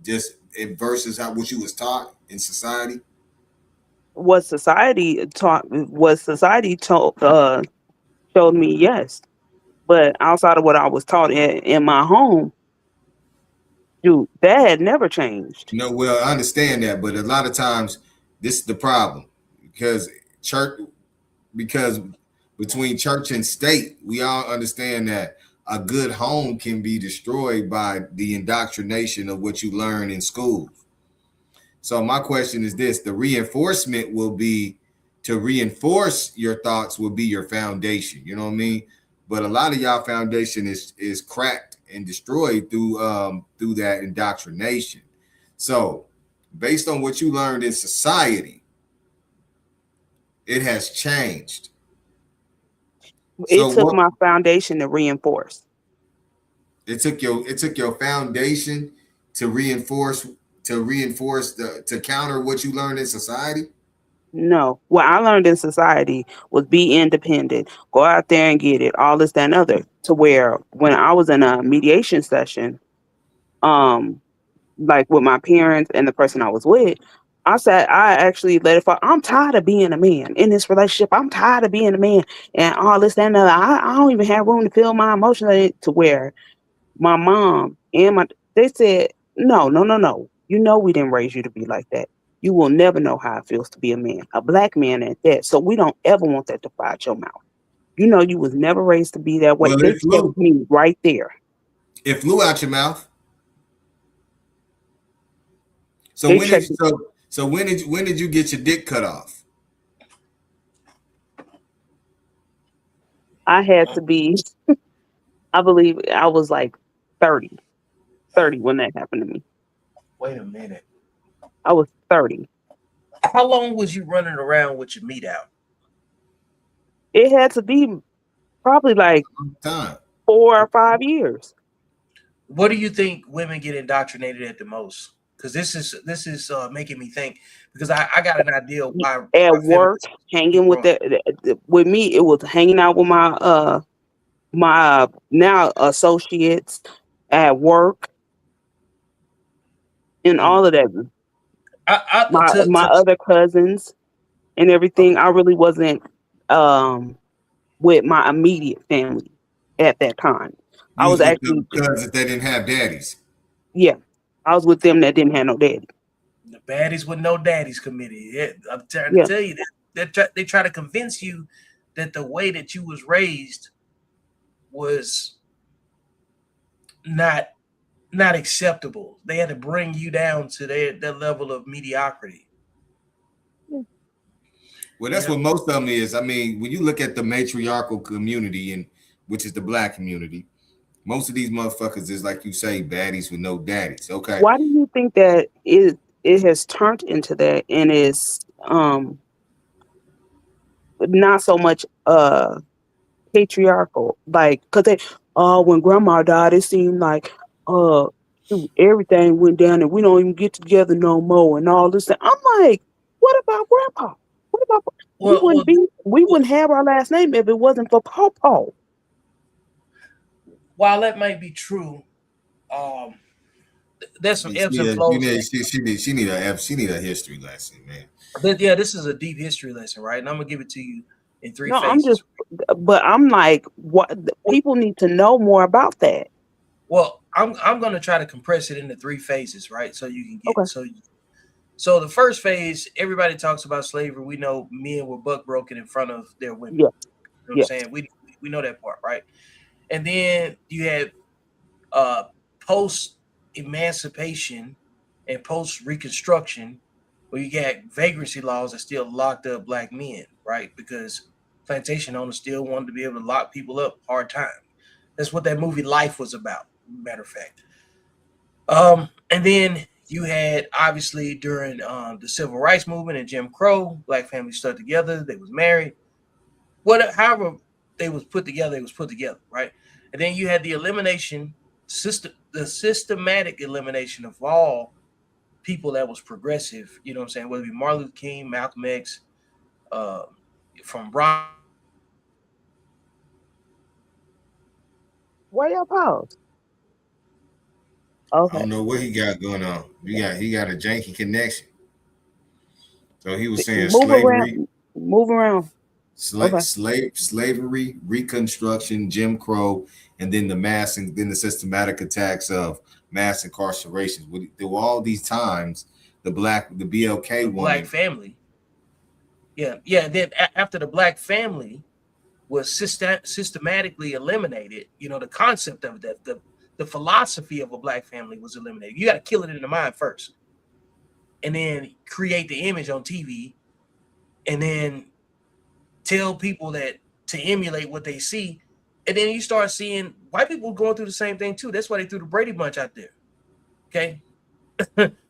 just versus how what you was taught in society? what society taught, what society told showed me, yes. But outside of what I was taught in my home, dude, that had never changed. No, well, I understand that, but a lot of times this is the problem because church, because between church and state, we all understand that a good home can be destroyed by the indoctrination of what you learn in school. So my question is this: the reinforcement will be to reinforce your thoughts will be your foundation. You know what I mean? But a lot of y'all foundation is cracked and destroyed through that indoctrination. So based on what you learned in society, it has changed. It So took what my foundation to reinforce. it took your foundation to reinforce the to counter what you learned in society. No, what I learned in society was be independent, go out there and get it, all this, that, and other. To where when I was in a mediation session, um, like with my parents and the person I was with, I said I actually let it fall. I'm tired of being a man in this relationship. I'm tired of being a man and all this, that, and other. I don't even have room to feel my emotions to where my mom and my they said, no, no, no, no. You know we didn't raise you to be like that. You will never know how it feels to be a man, a black man at that. So we don't ever want that to fly out your mouth. You know you was never raised to be that way. Well, They checked me right there. it flew out your mouth. So They when did checked. you, so when did you get your dick cut off? I had to be, I believe I was like 30, 30 when that happened to me. Wait a minute. I was 30. How long was you running around with your meat out? It had to be probably like Time. 4 or 5 years. What do you think women get indoctrinated at the most? Because this is making me think. Because I got an idea of why At work, feminism is hanging with growing. with me, it was hanging out with my now associates at work and Mm. all of that. I My other cousins and everything. I really wasn't um with my immediate family at that time. I You was was with the actually, cousins that didn't have daddies. yeah, I was with them that didn't have no daddy. the baddies with no daddies committee. Yeah, I'm trying to Yeah, tell you that they try to convince you that the way that you was raised was not not acceptable. They had to bring you down to their level of mediocrity. Well, that's Yeah. what most of them is. I mean, when you look at the matriarchal community and which is the black community, most of these motherfuckers is like you say, baddies with no daddies. Okay. why do you think that it has turned into that and is not so much patriarchal, like because they when grandma died, it seemed like uh shoot, everything went down and we don't even get together no more and all this. I'm like, what about grandpa? What about Well, well, we well, wouldn't have our last name if it wasn't for Pawpaw. while that might be true, um, there's some ebbs and You flows. need she need a history lesson, man. But yeah, this is a deep history lesson, right? And I'm gonna give it to you in three No, I'm just, phases. but I'm like, what people need to know more about that. Well, I'm gonna try to compress it into three phases, right? So you can get Okay. so the first phase, everybody talks about slavery. We know men were buck broken in front of their women. Yeah. You know what I'm Yeah. saying? We know that part, right? And then you had uh post emancipation and post reconstruction, where you got vagrancy laws that still locked up black men, right? Because plantation owners still wanted to be able to lock people up hard time. That's what that movie Life was about, matter of fact. And then you had obviously during the civil rights movement and Jim Crow, black families stuck together, they was married. However they was put together, it was put together, right? And then you had the the systematic elimination of all people that was progressive, you know what I'm saying? Whether it be Martin Luther King, Malcolm X, uh, from Brown. Why y'all pause? I Okay. don't know what he got going on. He got a janky connection. So he was saying Move slavery, around. Move around. Okay. slavery, Reconstruction, Jim Crow, and then then the systematic attacks of mass incarcerations. Through all these times, the BLK The black woman. family. Yeah, yeah. Then after the black family was systematically eliminated, you know, the concept of that, the philosophy of a black family was eliminated. You got to kill it in the mind first, and then create the image on TV, and then tell people that to emulate what they see, and then you start seeing white people going through the same thing too. That's why they threw the Brady Bunch out there. Okay,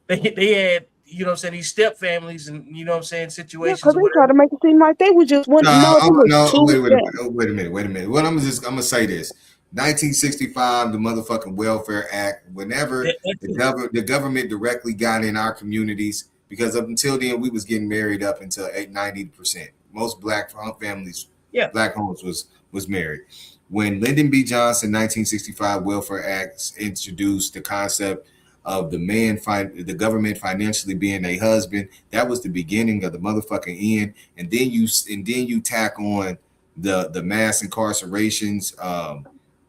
they had, you know what I'm saying, these step families and, you know what I'm saying, Yeah, situations because or they try whatever. to make it seem like they was just one. No, there was No, two steps. wait a minute. Well, I'm gonna say this. 1965, the motherfucking Welfare Act. Whenever That too. the government directly got in our communities, because up until then we was getting married up until 90%. Most black families, Yeah. black homes was married. When Lyndon B. Johnson, 1965 Welfare Act introduced the concept of the government financially being a husband, that was the beginning of the motherfucking end. And then you tack on the mass incarcerations,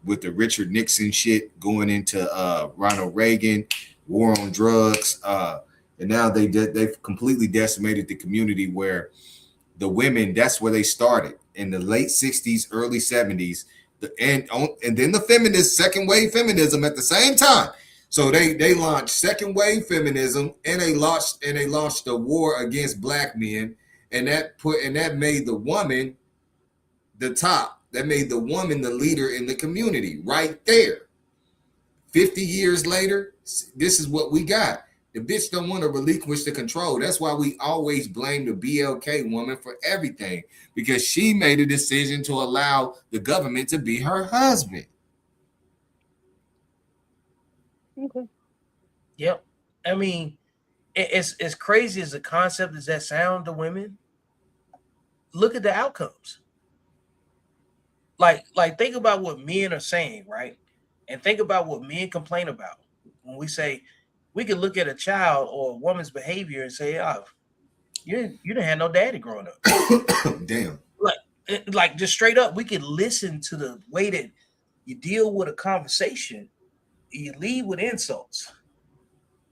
with the Richard Nixon shit going into Ronald Reagan, war on drugs, and now they've completely decimated the community where the women, that's where they started in the late 60s, early 70s, and then the feminist second wave feminism at the same time. So they launched second wave feminism, and they launched a war against black men, and that made the woman the top. That made the woman the leader in the community right there. 50 years later, this is what we got. The bitch don't want to relinquish the control. That's why we always blame the BLK woman for everything, because she made a decision to allow the government to be her husband. Okay. Yep. I mean, it's as crazy as the concept as that sound to women. Look at the outcomes. Like think about what men are saying, right? And think about what men complain about when we say we can look at a child or a woman's behavior and say, "Oh, you didn't have no daddy growing up." Damn. Like just straight up, we can listen to the way that you deal with a conversation. You lead with insults.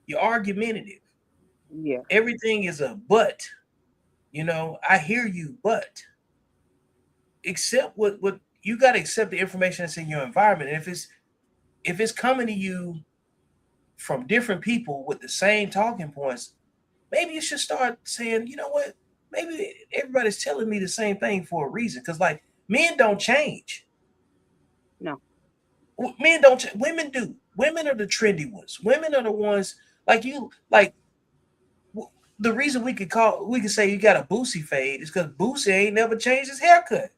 You're argumentative. Yeah. Everything is a but. You know, I hear you, but accept what you got to accept the information that's in your environment. And if it's coming to you from different people with the same talking points, maybe you should start saying, you know what? Maybe everybody's telling me the same thing for a reason. Because like men don't change. No. Men don't. Women do. Women are the trendy ones. Women are the ones like you. Like the reason we could say you got a Boosie fade is because Boosie ain't never changed his haircut.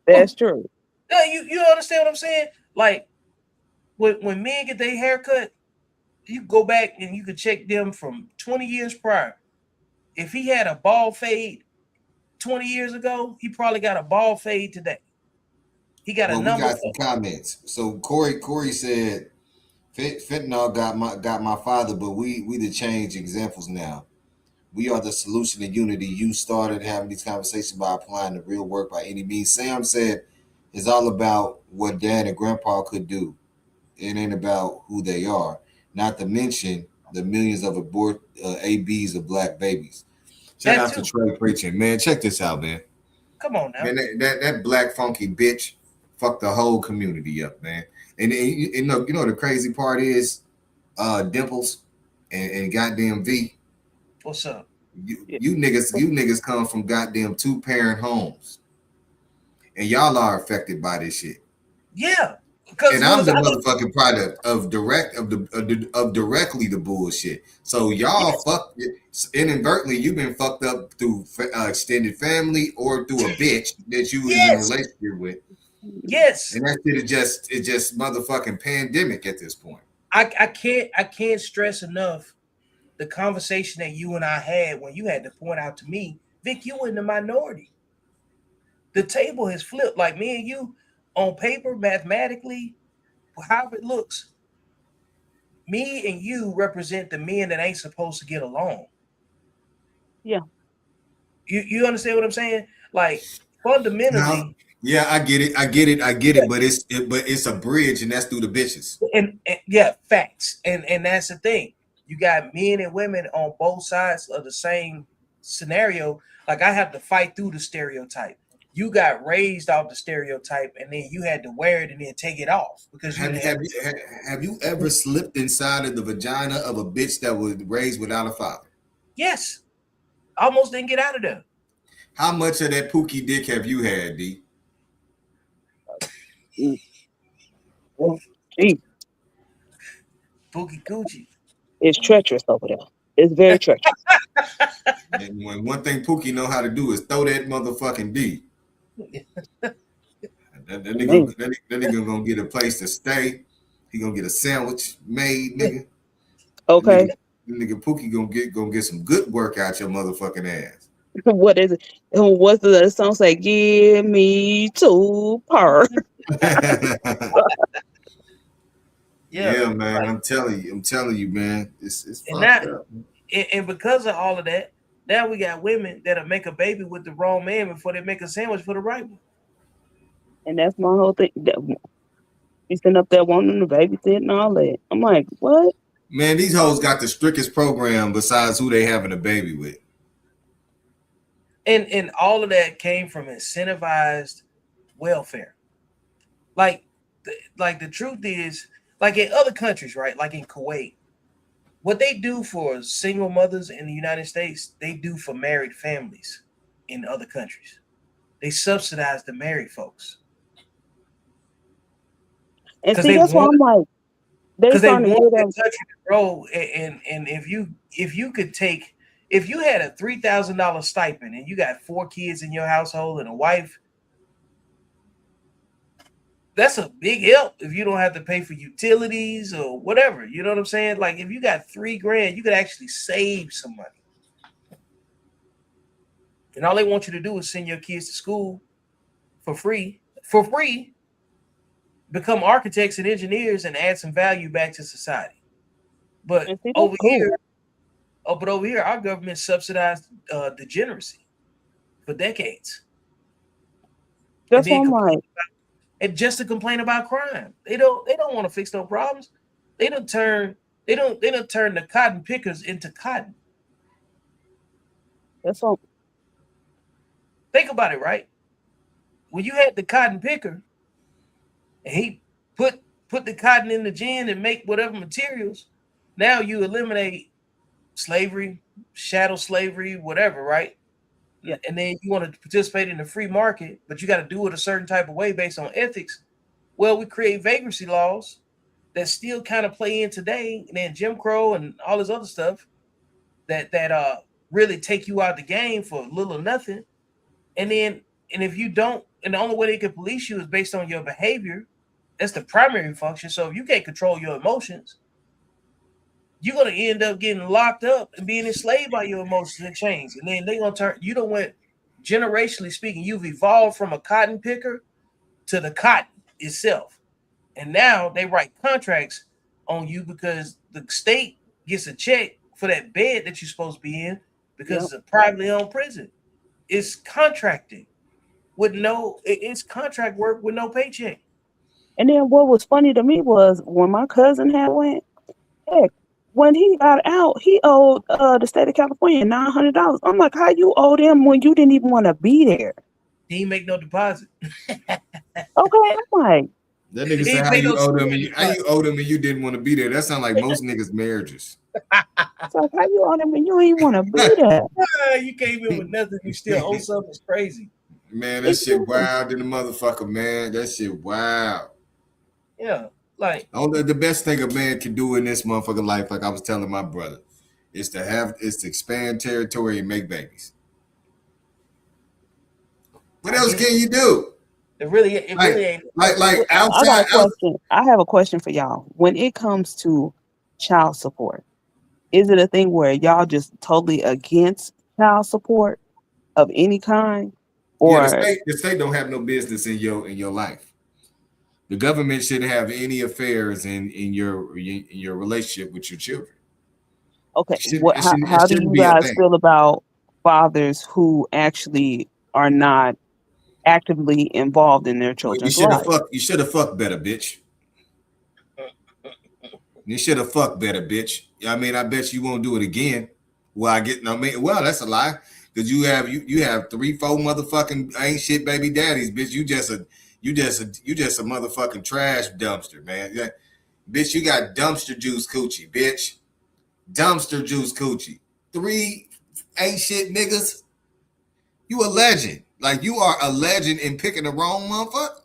That's true. You understand what I'm saying? Like when men get their haircut, you go back and you could check them from 20 years prior. If he had a bald fade 20 years ago, he probably got a bald fade today. He got a Well, we number. got some comments. So Corey said fentanyl got my father, but we the change examples now. We are the solution and unity. You started having these conversations by applying the real work by any means. Sam said it's all about what dad and grandpa could do. It ain't about who they are. Not to mention the millions of ABs of black babies. Shout That out to too. Trey Preaching. Man, check this out, man. Come on now. Man, that black funky bitch fucked the whole community up, man. And you know the crazy part is Dimples and goddamn V. What's up? You niggas come from goddamn 2-parent homes, and y'all are affected by this shit. Yeah. And I'm the motherfucking product of directly the bullshit. So y'all fucked inadvertently. You've been fucked up through extended family or through a bitch that you was in a relationship with. Yes. And that shit is just motherfucking pandemic at this point. I can't stress enough the conversation that you and I had when you had to point out to me, Vic, you were in the minority. The table has flipped. Like me and you on paper, mathematically, however it looks, me and you represent the men that ain't supposed to get along. Yeah. You understand what I'm saying? Like fundamentally, No. Yeah, I get it. I get it. But it's a bridge, and that's through the bitches. and yeah, facts. And that's the thing. You got men and women on both sides of the same scenario. Like I have to fight through the stereotype. You got raised off the stereotype, and then you had to wear it and then take it off because you Have you ever slipped inside of the vagina of a bitch that was raised without a father? yes, almost didn't get out of there. How much of that pookie dick have you had, D? Gee, Boogie Gucci. it's treacherous over there. It's very treacherous. And when one thing Pookie know how to do is throw that motherfucking D. That nigga gonna get a place to stay. He gonna get a sandwich made, nigga. Okay. Nigga Pookie gonna get some good work out your motherfucking ass. What is it? What's the song say? Give me two per. Yeah, man. like, I'm telling you, man. It's and fucked that up. and because of all of that, now we got women that'll make a baby with the wrong man before they make a sandwich for the right one. And that's my whole thing. He's sitting up there wanting to babysit and all that. I'm like, what? Man, these hoes got the strictest program besides who they having a baby with. And all of that came from incentivized welfare. Like the truth is, like in other countries, right? Like in Kuwait, what they do for single mothers in the United States, they do for married families in other countries. They subsidize the married folks. And 'Cause see, they that's why I'm like, they Because they starting to want get that them. country to grow. And if you could take, if you had a $3,000 stipend and you got 4 kids in your household and a wife, that's a big help if you don't have to pay for utilities or whatever. You know what I'm saying? Like if you got $3,000, you could actually save some money. And all they want you to do is send your kids to school for free, become architects and engineers and add some value back to society. But And see, that's over cool. here, our government subsidized degeneracy for decades. That's And why then I'm like, and just to complain about crime. They don't want to fix no problems. They don't turn the cotton pickers into cotton. that's what. Think about it, right? When you had the cotton picker and he put the cotton in the gin and make whatever materials, now you eliminate slavery, shadow slavery, whatever, right? Yeah. And then you want to participate in the free market, but you got to do it a certain type of way based on ethics. Well, we create vagrancy laws that still kind of play in today, and then Jim Crow and all this other stuff that really take you out the game for little or nothing. And if you don't, and the only way they can police you is based on your behavior. That's the primary function. So if you can't control your emotions, you're gonna end up getting locked up and being enslaved by your emotions and chains. And then they're gonna turn you don't went generationally speaking, you've evolved from a cotton picker to the cotton itself. And now they write contracts on you because the state gets a check for that bed that you're supposed to be in because it's a privately owned prison. It's contracting with it's contract work with no paycheck. And then what was funny to me was when my cousin had went, heck, when he got out, he owed the state of California $900. I'm like, how you owe them when you didn't even want to be there? He didn't make no deposit. Okay, I'm like, That nigga say how you owe them and you didn't want to be there. That sounds like most niggas' marriages. it's like, how you owe them and you ain't want to be there? You came in with nothing, you still owe something. It's crazy. Man, that shit wild in the motherfucker, man. That shit wild. Yeah, like the best thing a man can do in this motherfucking life, like I was telling my brother, is to expand territory and make babies. What else can you do? It really ain't. Like outside. I have a question for y'all. When it comes to child support, is it a thing where y'all just totally against child support of any kind? Or the state don't have no business in your life. The government shouldn't have any affairs in your relationship with your children. Okay, It shouldn't, it shouldn't, it how do shouldn't you be a guys thing. feel about fathers who actually are not actively involved in their Well, you children's should have lives? fucked. You should have fucked better, bitch. You should have fucked better, bitch. I mean, I bet you won't do it again. Well, well, that's a lie. Because you have 3-4 motherfucking ain't shit baby daddies, bitch. You just a motherfucking trash dumpster, man. Yeah. Bitch, you got dumpster juice coochie, bitch. Dumpster juice coochie. 3 ain't shit niggas. You a legend. Like, you are a legend in picking the wrong motherfucker.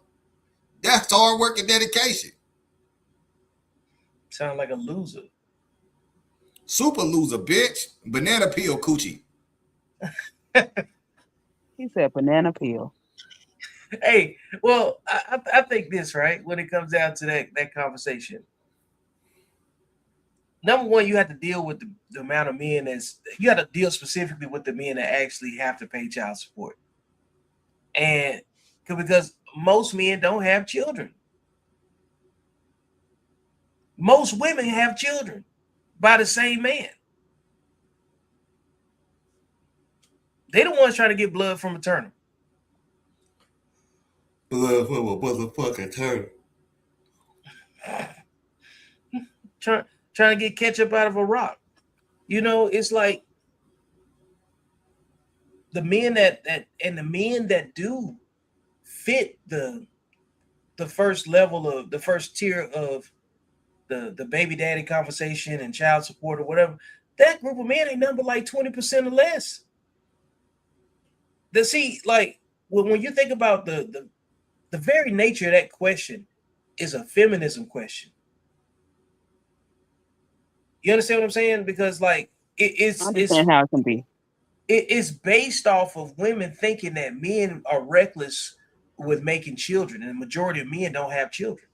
That's hard work and dedication. Sound like a loser. Super loser, bitch. Banana peel coochie. He said banana peel. Hey, well, I think this, right, when it comes down to that conversation. Number one, you have to deal with the amount of men you have to deal specifically with the men that actually have to pay child support. And because most men don't have children. Most women have children by the same man. They the ones trying to get blood from maternal. Blood from a motherfucking turtle. Trying to get ketchup out of a rock. You know, it's like the men the men that do fit the first level of the first tier of the baby daddy conversation and child support or whatever, that group of men ain't number like 20% or less. Like when you think about the very nature of that question is a feminism question. You understand what I'm saying? Because like I understand how it can be. It's based off of women thinking that men are reckless with making children, and the majority of men don't have children.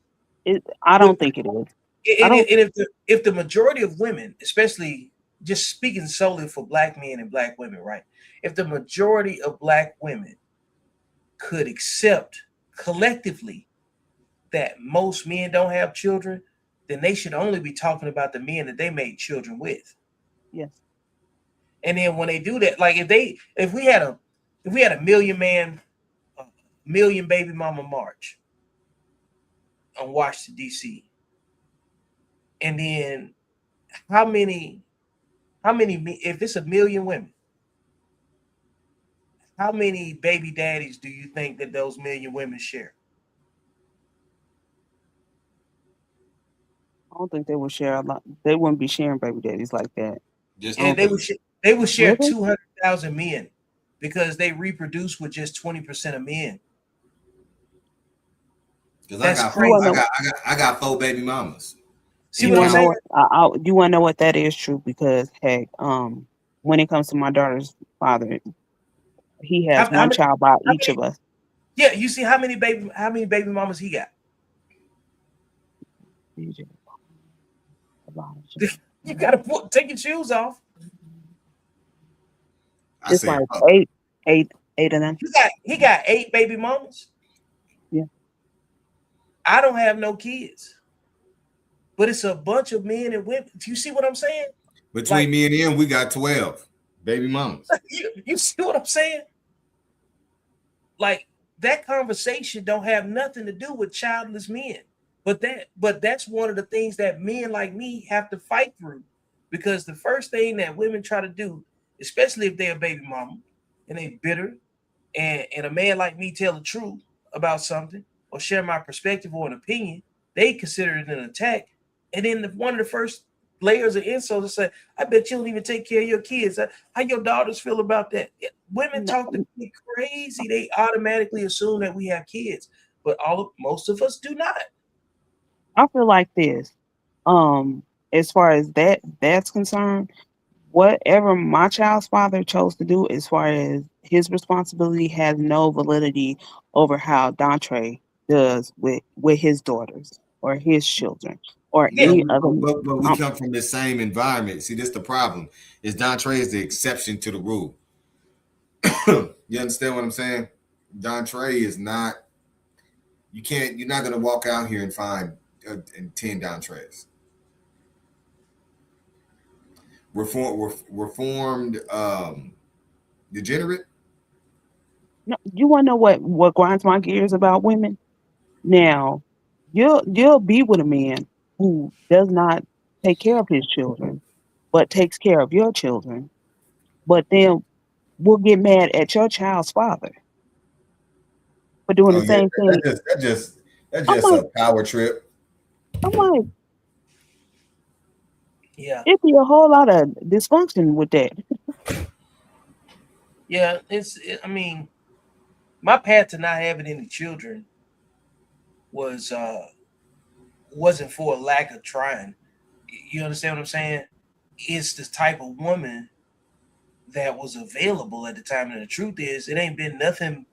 I don't think it is. If the majority of women, especially just speaking solely for black men and black women, right? If the majority of black women could accept collectively that most men don't have children, then they should only be talking about the men that they made children with. Yes. And then when they do that, like if we had a million baby mama march on Washington D.C. and then how many if it's a million women, how many baby daddies do you think that those million women share? I don't think they would share a lot. They wouldn't be sharing baby daddies like that. And they would share Really? 200,000 men because they reproduce with just 20% of men. Because That's crazy. I got 4 baby mamas. See what I'm saying? You want to know what that is true? Because heck, when it comes to my daughter's father, he has one child by each of us. Yeah, you see how many baby mamas he got? You gotta take your shoes off. It's like eight of them. He got 8 baby mamas. Yeah. I don't have no kids, but it's a bunch of men and women. Do you see what I'm saying? Between me and him, we got 12 baby mamas. You see what I'm saying? Like that conversation don't have nothing to do with childless men. But that's one of the things that men like me have to fight through, because the first thing that women try to do, especially if they're a baby mama and they bitter, and a man like me tell the truth about something or share my perspective or an opinion, they consider it an attack. And then one of the first layers of insults is say, "I bet you don't even take care of your kids. How your daughters feel about that?" Women talk to me crazy. They automatically assume that we have kids, but most of us do not. I feel like this. As far as that's concerned, whatever my child's father chose to do, as far as his responsibility, has no validity over how Dontre does with his daughters or his children or any other. But we come from the same environment. See, this the problem. Is Dontre is the exception to the rule. You understand what I'm saying? Dontre is not. You're not gonna walk out here and find 10 Dontres. Reformed degenerate. No, you want to know what grinds my gears about women? Now, you'll be with a man who does not take care of his children, but takes care of your children, but then will get mad at your child's father for doing Oh the yeah, same thing. that's I'm just like, a power trip. I'm like, Yeah, it'd be a whole lot of dysfunction with that. yeah. I mean, my path to not having any children was wasn't for a lack of trying. You understand what I'm saying? It's the type of woman that was available at the time, and the truth is, it ain't been nothing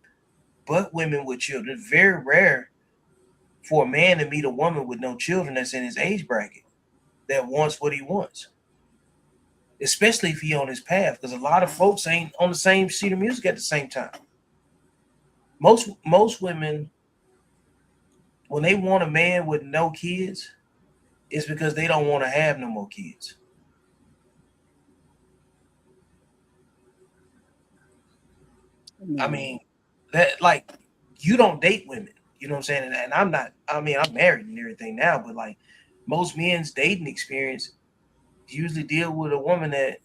but women with children. It's very rare for a man to meet a woman with no children that's in his age bracket that wants what he wants, especially if he on his path. Because a lot of folks ain't on the same sheet of music at the same time. Most women, when they want a man with no kids, it's because they don't want to have no more kids. I mean, that like you don't date women. You know what I'm saying? And I'm not. I mean, I'm married and everything now, but like most men's dating experience usually deal with a woman that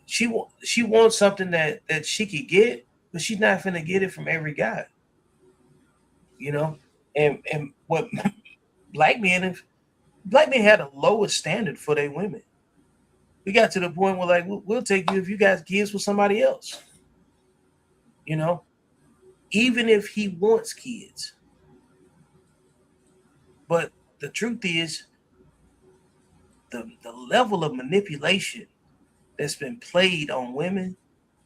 she wants something that she could get, but she's not gonna get it from every guy. You know, and what black men have black men had the lowest standard for their women. We got to the point where like we'll take you if you got kids with somebody else. You know, even if he wants kids. But the truth is, the level of manipulation that's been played on women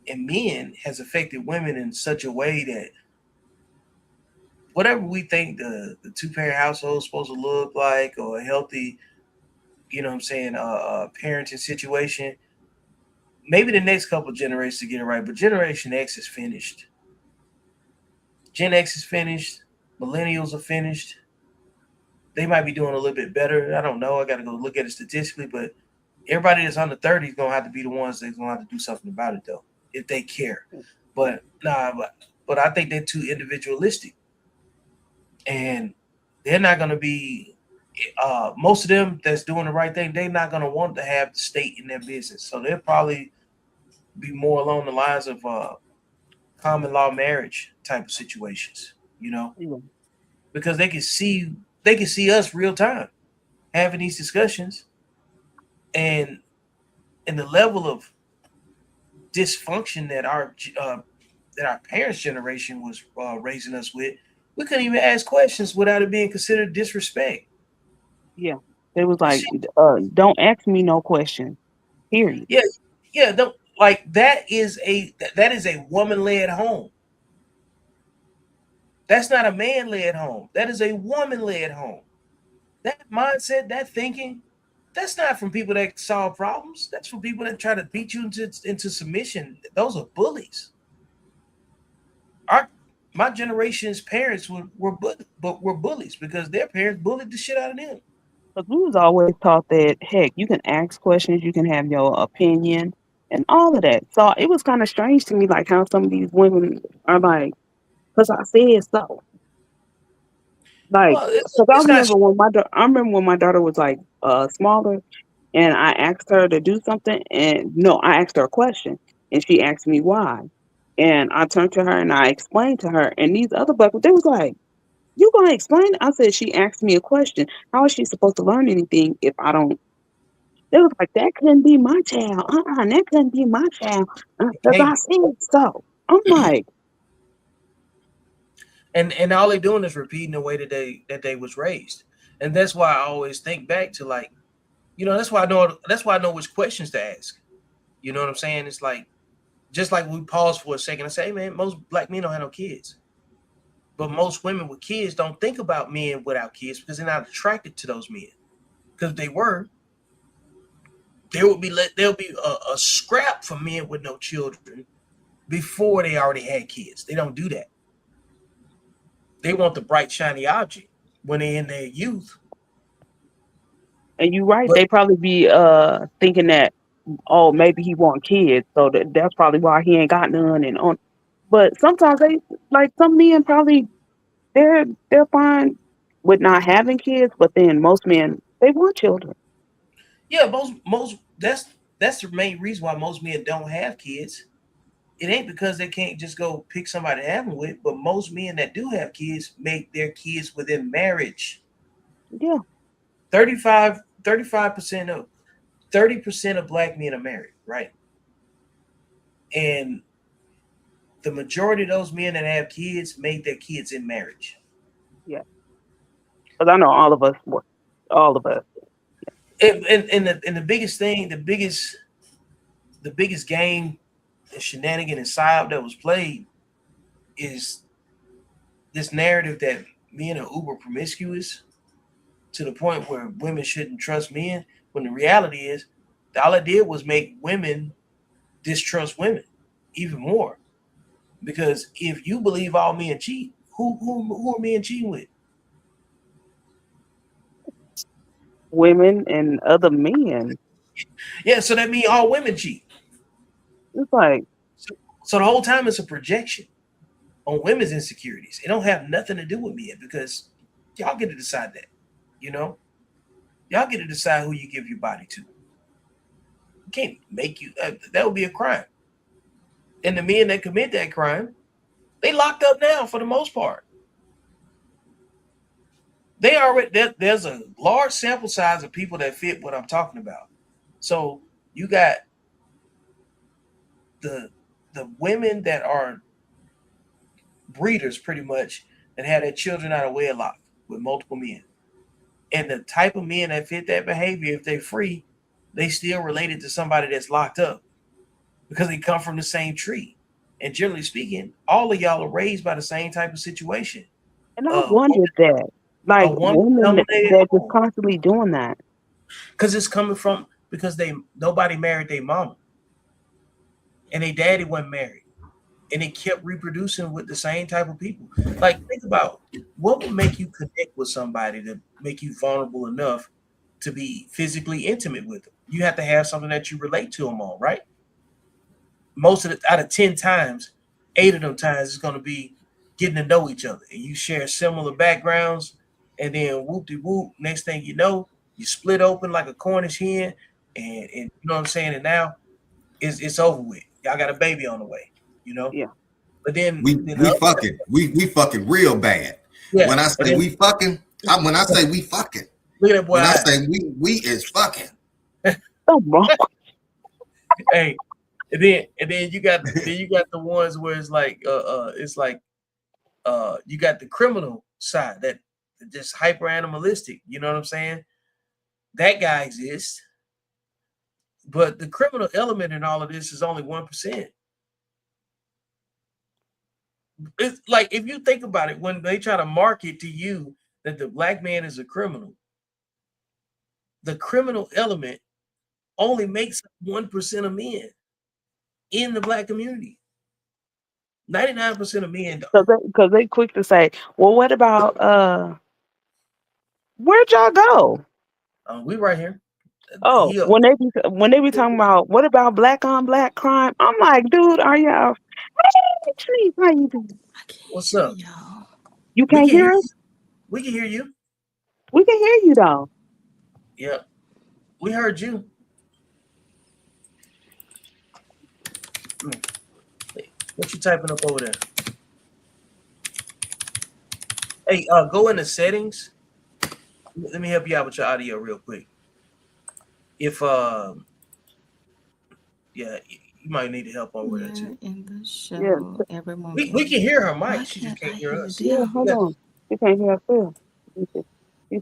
and men has affected women in such a way that whatever we think the two-parent household is supposed to look like or a healthy, you know what I'm saying, parenting situation, maybe the next couple generations to get it right, but Generation X is finished. Gen X is finished. Millennials are finished. They might be doing a little bit better. I don't know. I got to go look at it statistically, but everybody that's under 30 is going to have to be the ones that's going to have to do something about it, though, if they care. But nah, but I think they're too individualistic. And they're not going to be, most of them that's doing the right thing, they're not going to want to have the state in their business. So they'll probably be more along the lines of common law marriage type of situations, you know, Yeah. because they can see us real time having these discussions, and the level of dysfunction that our parents' generation was raising us with, we couldn't even ask questions without it being considered disrespect. Yeah. They was like, Shit, don't ask me no question. Period. yeah, yeah. Don't, like that is a woman led home. That's not a man led home. That is a woman led home. That mindset, that thinking, that's not from people that solve problems. That's from people that try to beat you into submission. Those are bullies. Our my generation's parents were bullies because their parents bullied the shit out of them. Because we was always taught that, heck, you can ask questions, you can have your opinion, and all of that. So it was kind of strange to me, like how some of these women are like, because I said so. Like, Well, because it's not. I remember when my daughter was like smaller, and I asked her to do something, and no, I asked her a question, and she asked me why, and I turned to her and I explained to her, and these other buckets, they was like, "You gonna explain?" I said, "She asked me a question. How is she supposed to learn anything if I don't?" They was like, "That couldn't be my child. That couldn't be my child." Because I Hey, said so. I'm like, and all they're doing is repeating the way that they was raised, and that's why I always think back to like, you know, that's why I know which questions to ask. You know what I'm saying? It's like just like we pause for a second and say, hey, man, most black men don't have no kids. But most women with kids don't think about men without kids because they're not attracted to those men. Because if they were, there'll be a scrap for men with no children before they already had kids. They don't do that. they want the bright shiny object when they're in their youth. And you're right. But They probably be thinking that, oh, maybe he want kids, so that's probably why he ain't got none and on. But sometimes they like some men probably they're fine with not having kids, but then most men they want children. yeah, most that's the main reason why most men don't have kids. It ain't because they can't just go pick somebody to have them with, but most men that do have kids make their kids within marriage. Yeah, 35% of 30% of black men are married, right? And the majority of those men that have kids made their kids in marriage. yeah. Because I know all of us, all of us. And the biggest thing, the biggest game and shenanigan and psyop that was played is this narrative that men are uber promiscuous to the point where women shouldn't trust men. When the reality is, all it did was make women distrust women even more. Because if you believe all men cheat, who are men cheating with? Women and other men. Yeah, so that means all women cheat. It's like, So the whole time it's a projection on women's insecurities. It don't have nothing to do with men because y'all get to decide that. You know, y'all get to decide who you give your body to. You can't make you. That would be a crime. And the men that commit that crime, they locked up now for the most part. They already there's a large sample size of people that fit what I'm talking about. So you got the women that are breeders pretty much that had their children out of wedlock with multiple men. And the type of men that fit that behavior, if they're free, they still related to somebody that's locked up because they come from the same tree. And generally speaking, all of y'all are raised by the same type of situation. and I wondered that, like women that just constantly doing that. Because it's coming from because nobody married their mama. And their daddy wasn't married. And they kept reproducing with the same type of people. Like, think about what would make you connect with somebody to make you vulnerable enough to be physically intimate with them. You have to have something that you relate to them on, right? Most of it, out of 10 times, 8 of them times is going to be getting to know each other. And you share similar backgrounds, and then whoop-de-whoop, next thing you know, you split open like a Cornish hen, and you know what I'm saying? And now it's over with. Y'all got a baby on the way. You know, yeah. But then we fucking we fucking real bad. Yeah. When I say we fucking, when I say we fucking, look at that boy. When I say we is fucking. Oh, wrong. Hey, and then you got the ones where it's like you got the criminal side that just hyper animalistic. You know what I'm saying? That guy exists, but the criminal element in all of this is only 1%. It's like if you think about it, when they try to market to you that the black man is a criminal, the criminal element only makes 1% of men in the black community. 99% of men don't. Because they quick to say, well, what about where'd y'all go? We right here. Oh, when they be talking about what about black on black crime, I'm like, dude, are y'all? Hey, how you doing? What's up, y'all? You can't hear us? We can hear you. We can hear you though. Yeah, we heard you. Hey, what you typing up over there? Hey, go into settings. Let me help you out with your audio real quick. If yeah, you might need help over there too. In the show, everyone. We can hear her mic. She just can't hear us. Yeah, hold on. She can't hear herself. She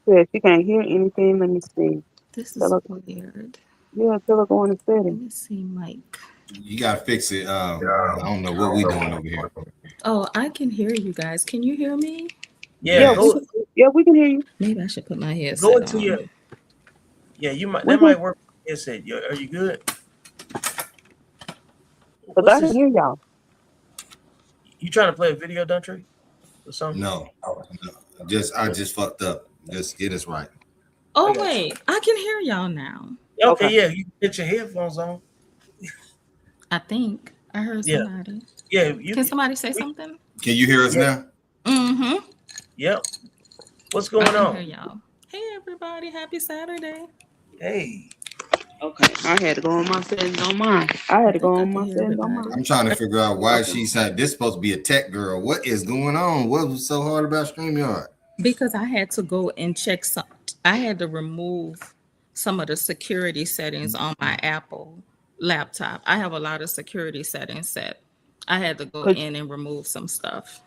said she can't hear anything. Let me see. This is weird. Yeah, tell her go in the settings. Let me see, Mike. You gotta fix it. I don't know what we doing over here. Oh, I can hear you guys. Can you hear me? Yeah, we can hear you. Maybe I should put my headset on. Go into your. Yeah, you might. That might work. Headset. Are you good? Because I can hear y'all. You trying to play a video, Duntree? Or something? No. I just fucked up. Just get us right. Oh I got you. wait, I can hear y'all now. Okay, Okay. yeah, you can get your headphones on. I think I heard Yeah. somebody. Yeah, you Can somebody say something? Can you hear us Yeah. now? Mm-hmm. Yep. What's I going can hear on? y'all. Hey everybody, happy Saturday. Hey. Okay. I had to go on my settings on mine. I had to go think I on can my hear settings on everybody. mine. I'm trying to figure out why Okay. she said this supposed to be a tech girl. What is going on? What was so hard about StreamYard? Because I had to go and check some. I had to remove some of the security settings on my Apple laptop. I have a lot of security settings set. I had to go Cause, in and remove some stuff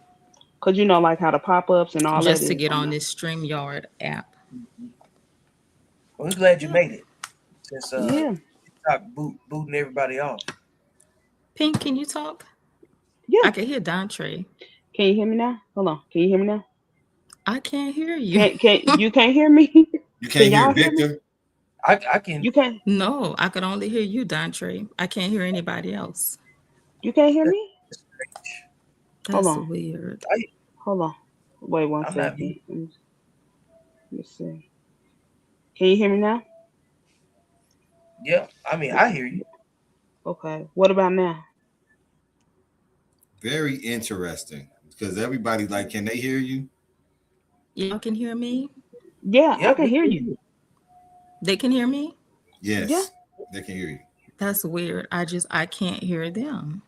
Cause you know, like how the pop-ups and all that just to is get on on there. this StreamYard app. Well, we're glad you Yeah. made it. Since Yeah. TikTok booting everybody off. Pink, can you talk? Yeah. I can hear Dontre. Can you hear me now? Hold on. Can you hear me now? I can't hear you. Can't hear me? You Can can't hear y'all hear me? Victor? I can. You can't. No, I could only hear you, Dontre. I can't hear anybody else. You can't hear me? Hold That's on. weird. Hold on. Wait one I'm not second. me. Let me see. Can you hear me now? Yeah. I mean, I hear you. Okay. What about now? Very interesting. Because everybody like, can they hear you? Y'all can hear me? Yeah, I Yep. can hear you. They can hear me? Yeah. Yes, they can hear you. That's weird. I can't hear them.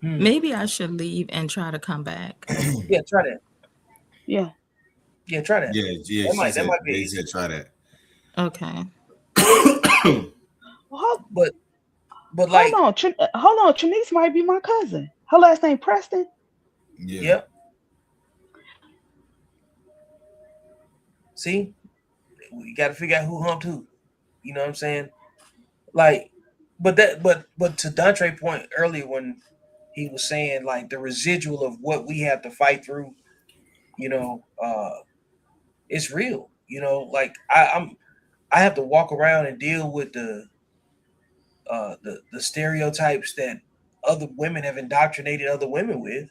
Hmm. Maybe I should leave and try to come back. Yeah, try that. Yeah. Yeah, try that. Yeah, That she might said be they easy. said try that. Okay. Well, But hold like, on. Hold on. Trinice might be my cousin. Her last name Preston. Yeah. yep. See, we got to figure out who humped who. You know what I'm saying? Like, but to Dontre point earlier when he was saying like the residual of what we have to fight through, you know, it's real. You know, like I have to walk around and deal with the stereotypes that other women have indoctrinated other women with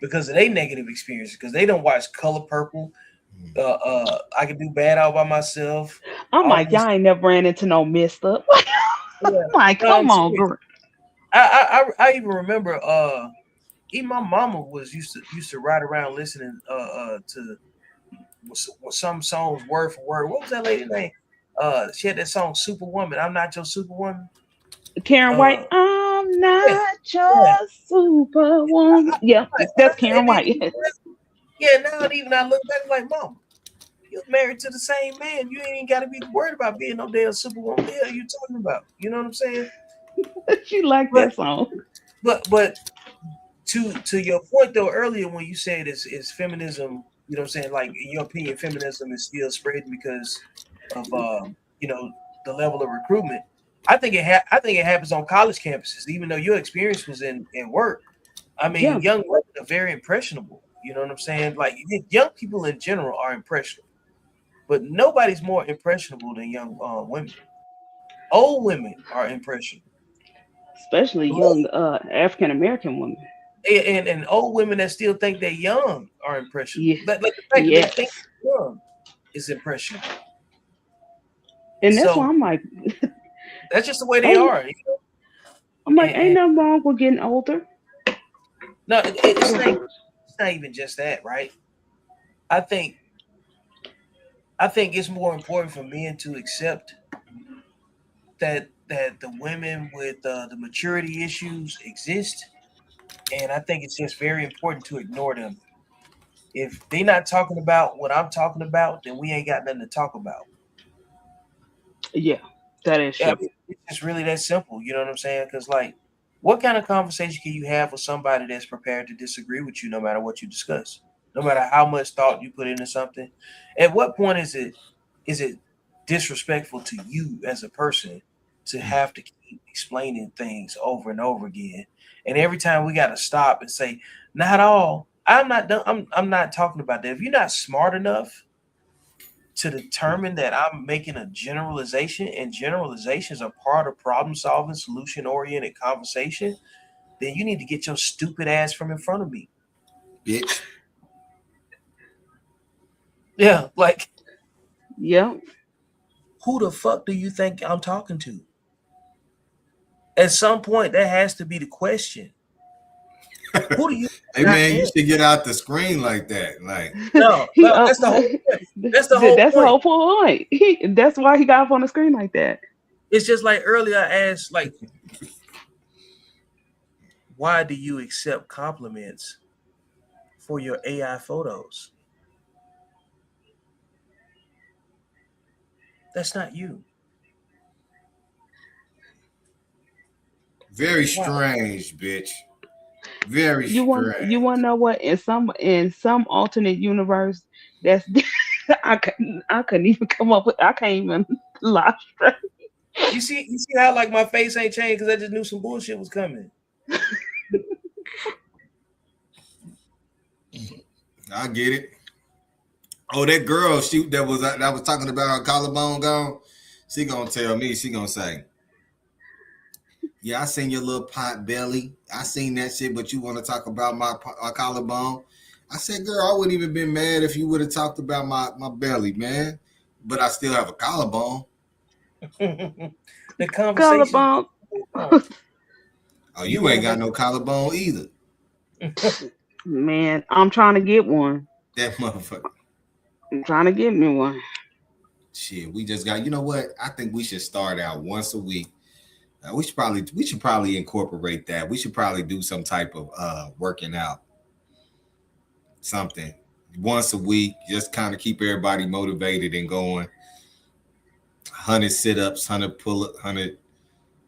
because of their negative experiences because they don't watch Color Purple. I can do bad all by myself. I'm All like, this, y'all ain't never ran into no mister. yeah. Like, No, I'm come on, serious. girl. I even remember even my mama was used to ride around listening to some songs word for word. What was that lady name? She had that song Superwoman. I'm not your Superwoman. Karen White, Uh, I'm yeah, not yeah. your superwoman. Yeah, that's Karen And then, White. yeah, now even I look back like, Mom, you're married to the same man. You ain't even got to be worried about being no damn Superwoman. What the hell are you talking about? You know what I'm saying? She liked But that song. but to your point though earlier when you said it's feminism, you know what I'm saying? Like in your opinion, feminism is still spreading because of you know the level of recruitment. I think I think it happens on college campuses, even though your experience was in work. I mean, Yeah, young women are very impressionable. You know what I'm saying? Like young people in general are impressionable, but nobody's more impressionable than young women. Old women are impressionable. especially young African American women. And old women that still think they're young are impressionable. Yeah, Like the fact that they think yes. they're young is impressionable. And that's why So I'm like, that's just the way they ain't are. You know? ain't And nothing wrong with getting older. no, it's not even just that, right? I think I think it's more important for men to accept that the women with the maturity issues exist, and I think it's just very important to ignore them. If they're not talking about what I'm talking about, then we ain't got nothing to talk about. Yeah, that is Yeah, I true. mean, it's just really that simple. You know what I'm saying? Because like, what kind of conversation can you have with somebody that's prepared to disagree with you, no matter what you discuss, no matter how much thought you put into something? At what point is it disrespectful to you as a person to have to keep explaining things over and over again? And every time we got to stop and say, "Not all." I'm not done. I'm not talking about that. If you're not smart enough to determine that I'm making a generalization and generalizations are part of problem solving, solution oriented conversation, then you need to get your stupid ass from in front of me. Bitch. Yeah, like Yep. who the fuck do you think I'm talking to? At some point, that has to be the question. Who do you Hey not man, you answer? should get out the screen like that. Like, No, He no, that's the whole point. That's the whole that's the point. whole point. That's why he got up on the screen like that. It's just like earlier I asked, like, why do you accept compliments for your AI photos? That's not you. very Why? strange, bitch. Very You want strange. to know what? In some alternate universe, that's I couldn't even come up with. I can't even lie straight. You see how like my face ain't changed because I just knew some bullshit was coming. I get it. Oh, that girl, that was talking about her collarbone gone. She gonna tell me. She gonna say, "Yeah, I seen your little pot belly. I seen that shit, but you want to talk about my collarbone?" I said, "Girl, I wouldn't even been mad if you would have talked about my belly, man. But I still have a collarbone." The conversation. Collarbone. Oh, You you want ain't to got make no collarbone either. Man, I'm trying to get one. That motherfucker. I'm trying to get me one. Shit, we just got. You know what? I think we should start out once a week. We should probably incorporate that. We should probably do some type of working out, something once a week. Just kind of keep everybody motivated and going. 100 sit-ups, 100 pull-up, 100.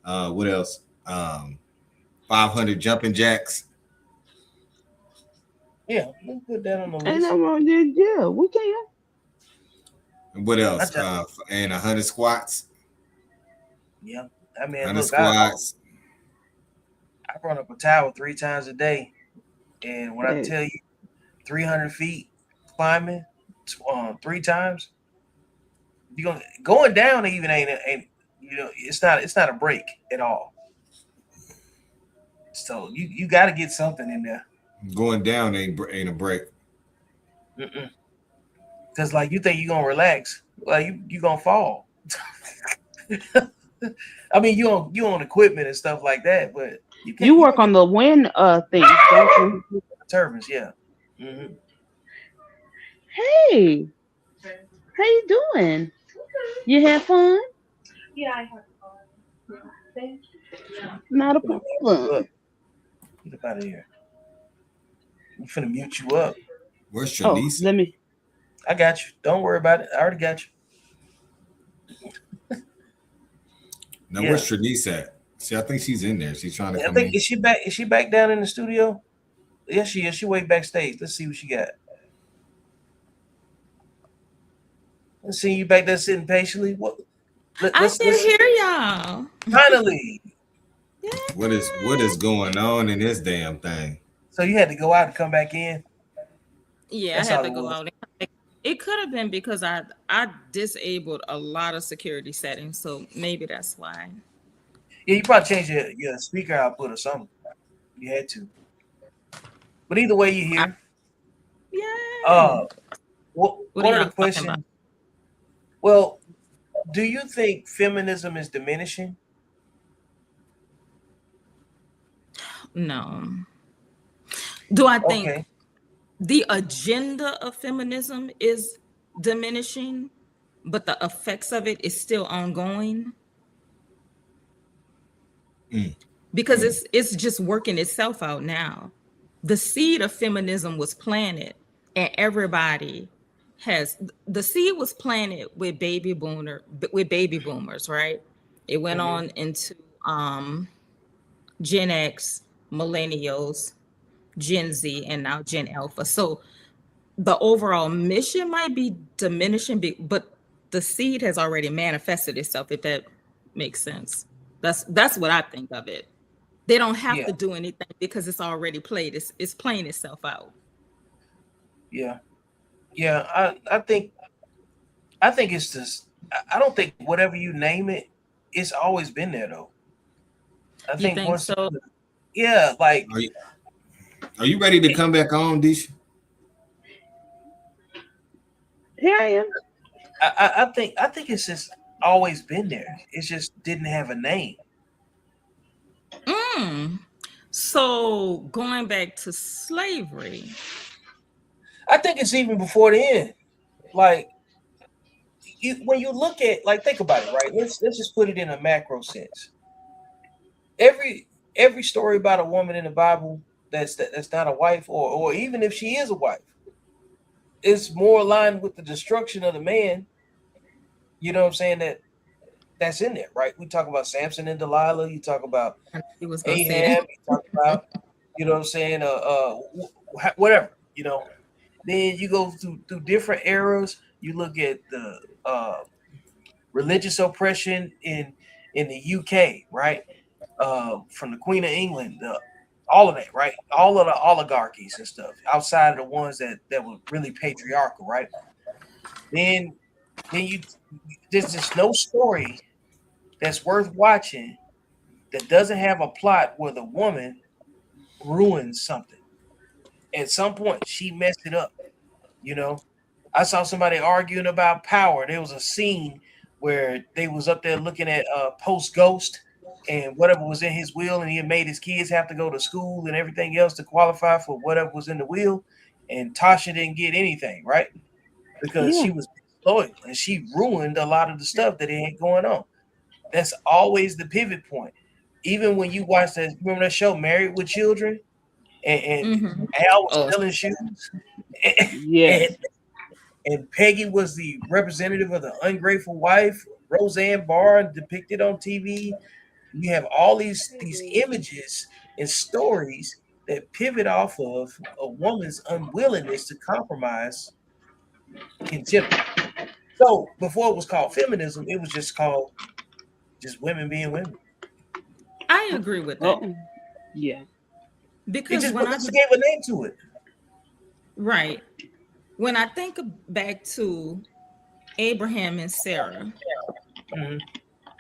What else? 500 jumping jacks. Yeah, we'll put that on the Ain't list. no wrong. Yeah, we can. And what else? I And 100 squats. Yeah, I mean, 100 look, I squats. run up a tower 3 times a day, and when I Hey, tell you 300 feet climbing 3 times, you gonna going down even ain't it's not a break at all. So you got to get something in there. Going down ain't a break. Because like you think you're gonna relax, well you gonna fall. I mean you on equipment and stuff like that, but you can't you you work don't get on the wind thing, don't you? turbines, yeah. Hmm. Hey, how you doing? You had fun? Not a Look, problem. get up out of here. I'm finna mute you up. Where's Oh, Trinice? let me. I got you. Don't worry about it. I already got you. Now, Yeah. where's Trinice at? See, I think she's in there. She's trying to I come think in. is she back? Is she back down in the studio? Yes, she is. She way backstage. Let's see what she got. Let's see you back there sitting patiently. What? I Let's can hear y'all. finally. What is going on in this damn thing? So you had to go out and come back in. Yeah, That's I had all to it go was. out. It could have been because I disabled a lot of security settings, so maybe that's why. Yeah, you probably changed your speaker output or something. You had to. But either way, you're here. Yeah. What are One of y'all the talking about? questions. Well, do you think feminism is diminishing? No. Do I think Okay. the agenda of feminism is diminishing, but the effects of it is still ongoing? Because it's just working itself out now. The seed of feminism was planted, and everybody has the seed was planted with baby boomers, right? It went Mhm. on into Gen X, millennials, Gen Z, and now Gen Alpha. So the overall mission might be diminishing, but the seed has already manifested itself, if that makes sense. That's what I think of it. They don't have Yeah. to do anything because it's already played. It's playing itself out. Yeah. Yeah. I think it's just. I don't think whatever you name it, it's always been there though. I You think think once. so? Yeah. Like. Are you ready to come back on, Disha? Here I am. I think it's just always been there. It just didn't have a name. Mm. So going back to slavery. I think it's even before the end. Like when you look at, like, think about it, right? Let's just put it in a macro sense. Every story about a woman in the Bible that's not a wife, or even if she is a wife, it's more aligned with the destruction of the man. You know what I'm saying? That's in there, right? We talk about Samson and Delilah. You talk about He was gonna say Ahab. that. You talk about, you know what I'm saying? Whatever. You know. Then you go through different eras. You look at the religious oppression in the UK, right? From the Queen of England, all of that, right? All of the oligarchies and stuff, outside of the ones that were really patriarchal, right? Then there's just no story that's worth watching that doesn't have a plot where the woman ruins something. At some point, she messed it up. You know, I saw somebody arguing about power. There was a scene where they was up there looking at Post Ghost and whatever was in his will, and he had made his kids have to go to school and everything else to qualify for whatever was in the will. And Tasha didn't get anything, right? Because Yeah. she was loyal and she ruined a lot of the stuff that it had going on. That's always the pivot point. Even when you watch that, remember that show Married with Children, and Mhm. Al was Oh. selling shoes, Yes. and Peggy was the representative of the ungrateful wife. Roseanne Barr depicted on TV. You have all these images and stories that pivot off of a woman's unwillingness to compromise in general. So before it was called feminism, it was just called just women being women. I agree with that. Oh, yeah. Because It when I just gave a name to it. right. When I think back to Abraham and Sarah, Mhm.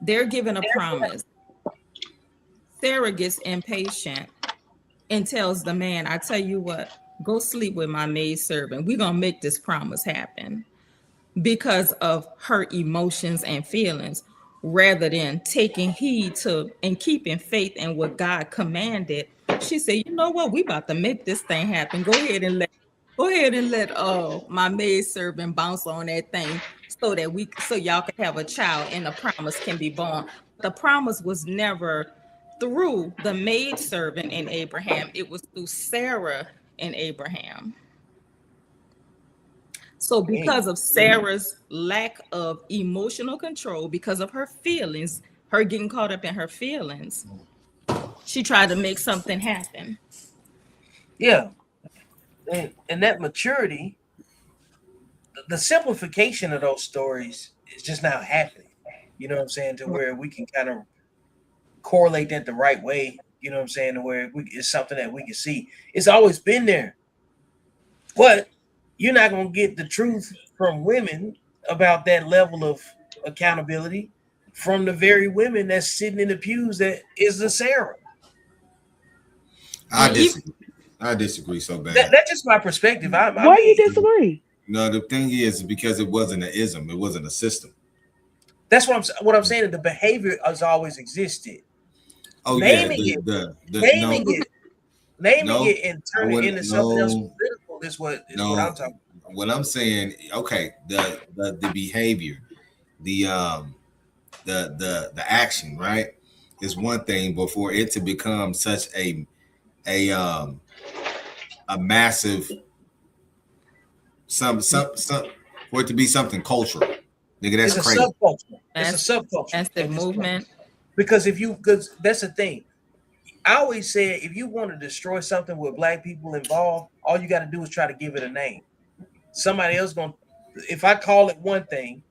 they're given a promise. Sarah gets impatient and tells the man, I tell you what, go sleep with my maidservant. We're going to make this promise happen, because of her emotions and feelings, rather than taking heed to and keeping faith in what God commanded. She said, you know what, we about to make this thing happen. Go ahead and let my maidservant bounce on that thing, so y'all can have a child and the promise can be born. The promise was never through the maidservant in Abraham, it was through Sarah and Abraham. So because of Sarah's lack of emotional control, because of her feelings, her getting caught up in her feelings, she tried to make something happen. Yeah, and that maturity, the simplification of those stories is just now happening. You know what I'm saying? To where we can kind of correlate that the right way. You know what I'm saying? To where it's something that we can see. It's always been there, but you're not gonna get the truth from women about that level of accountability from the very women that's sitting in the pews that is the Sarah. I And disagree. I disagree so bad. That's just my perspective. Why you disagree? No, the thing is because it wasn't an ism, it wasn't a system. That's what I'm saying. The behavior has always existed. Oh Naming yeah, naming no, it and turning it into something else political is what I'm talking about. What I'm saying, okay, the behavior, the action, right, is one thing, but for it to become such a massive some for it to be something cultural, nigga, that's It's crazy. a subculture. It's a subculture. That's the movement. Because that's the thing. I always say if you want to destroy something with black people involved, all you got to do is try to give it a name. Somebody else if I call it one thing,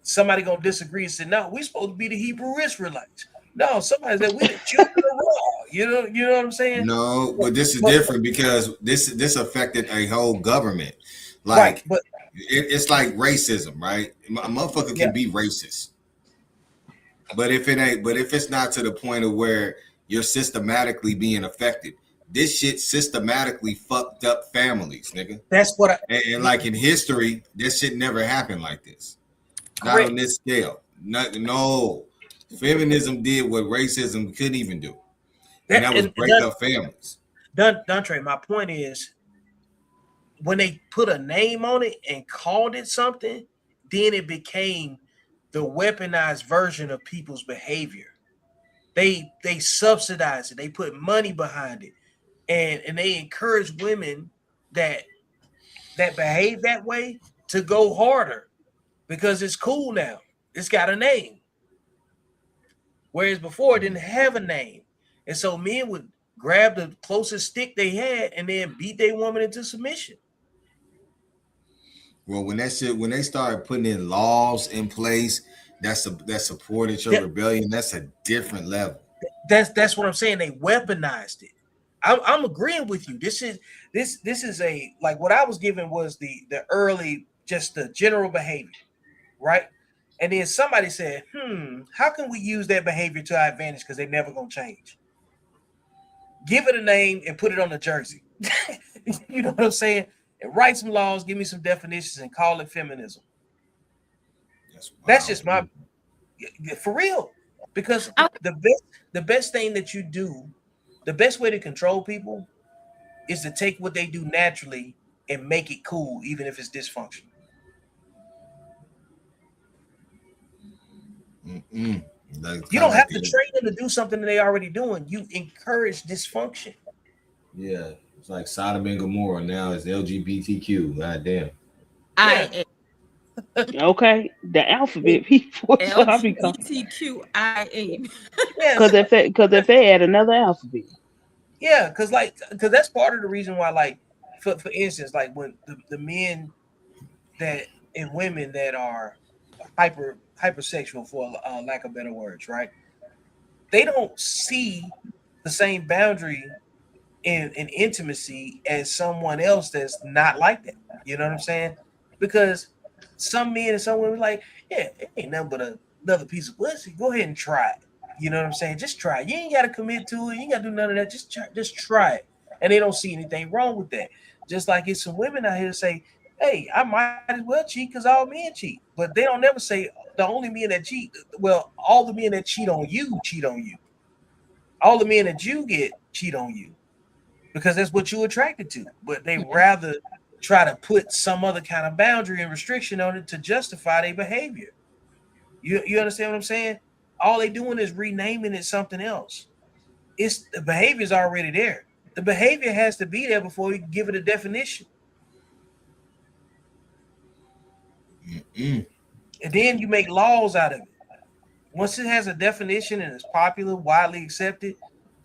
somebody gonna disagree and say, no, we supposed to be the Hebrew Israelites. No, somebody said we the children of Raw. You know what I'm saying? No, but this is different because this affected a whole government. Like, right, but it's like racism, right? A motherfucker can be racist, but if it's not to the point of where you're systematically being affected this shit systematically fucked up families, nigga. That's what I And like in history, this shit never happened like this. Not correct. on this scale. No. Feminism did what racism couldn't even do. And that was break up families. Dontre, my point is, when they put a name on it and called it something, then it became the weaponized version of people's behavior. They subsidize it. They put money behind it, and they encourage women that behave that way to go harder because it's cool now. It's got a name. Whereas before it didn't have a name. And so men would grab the closest stick they had and then beat their woman into submission. Well, when they started putting in laws in place that supported your rebellion, that's a different level. That's what I'm saying. They weaponized it. I'm agreeing with you. This is a, like, what I was given was the early, just the general behavior, right? And then somebody said, how can we use that behavior to our advantage? Because they're never gonna change. Give it a name and put it on the jersey. You know what I'm saying? And write some laws, give me some definitions, and call it feminism. That's just my, for real. Because the best thing that you do, the best way to control people is to take what they do naturally and make it cool, even if it's dysfunctional. You don't have to train them to do something that they're already doing. You encourage dysfunction. Yeah, it's like Sodom and Gomorrah. Now it's LGBTQ. God damn. IA. Okay, the alphabet people. LGBTQIA. Because if they add another alphabet. Yeah, because that's part of the reason why, like, for instance, like when the men that and women that are hypersexual, for lack of better words, right? They don't see the same boundary in intimacy as someone else that's not like that. You know what I'm saying? Because some men and some women are like, yeah, it ain't nothing but another piece of pussy. Go ahead and try it. You know what I'm saying? Just try it. You ain't got to commit to it. You ain't got to do none of that. Just try it. And they don't see anything wrong with that. Just like it's some women out here that say, hey, I might as well cheat because all men cheat. But they don't never say the only men that cheat. Well, all the men that cheat on you. All the men that you get cheat on you because that's what you're attracted to. But they rather try to put some other kind of boundary and restriction on it to justify their behavior. You understand what I'm saying? All they doing is renaming it something else. It's the behavior is already there. The behavior has to be there before we give it a definition. And then you make laws out of it. Once it has a definition and it's popular, widely accepted,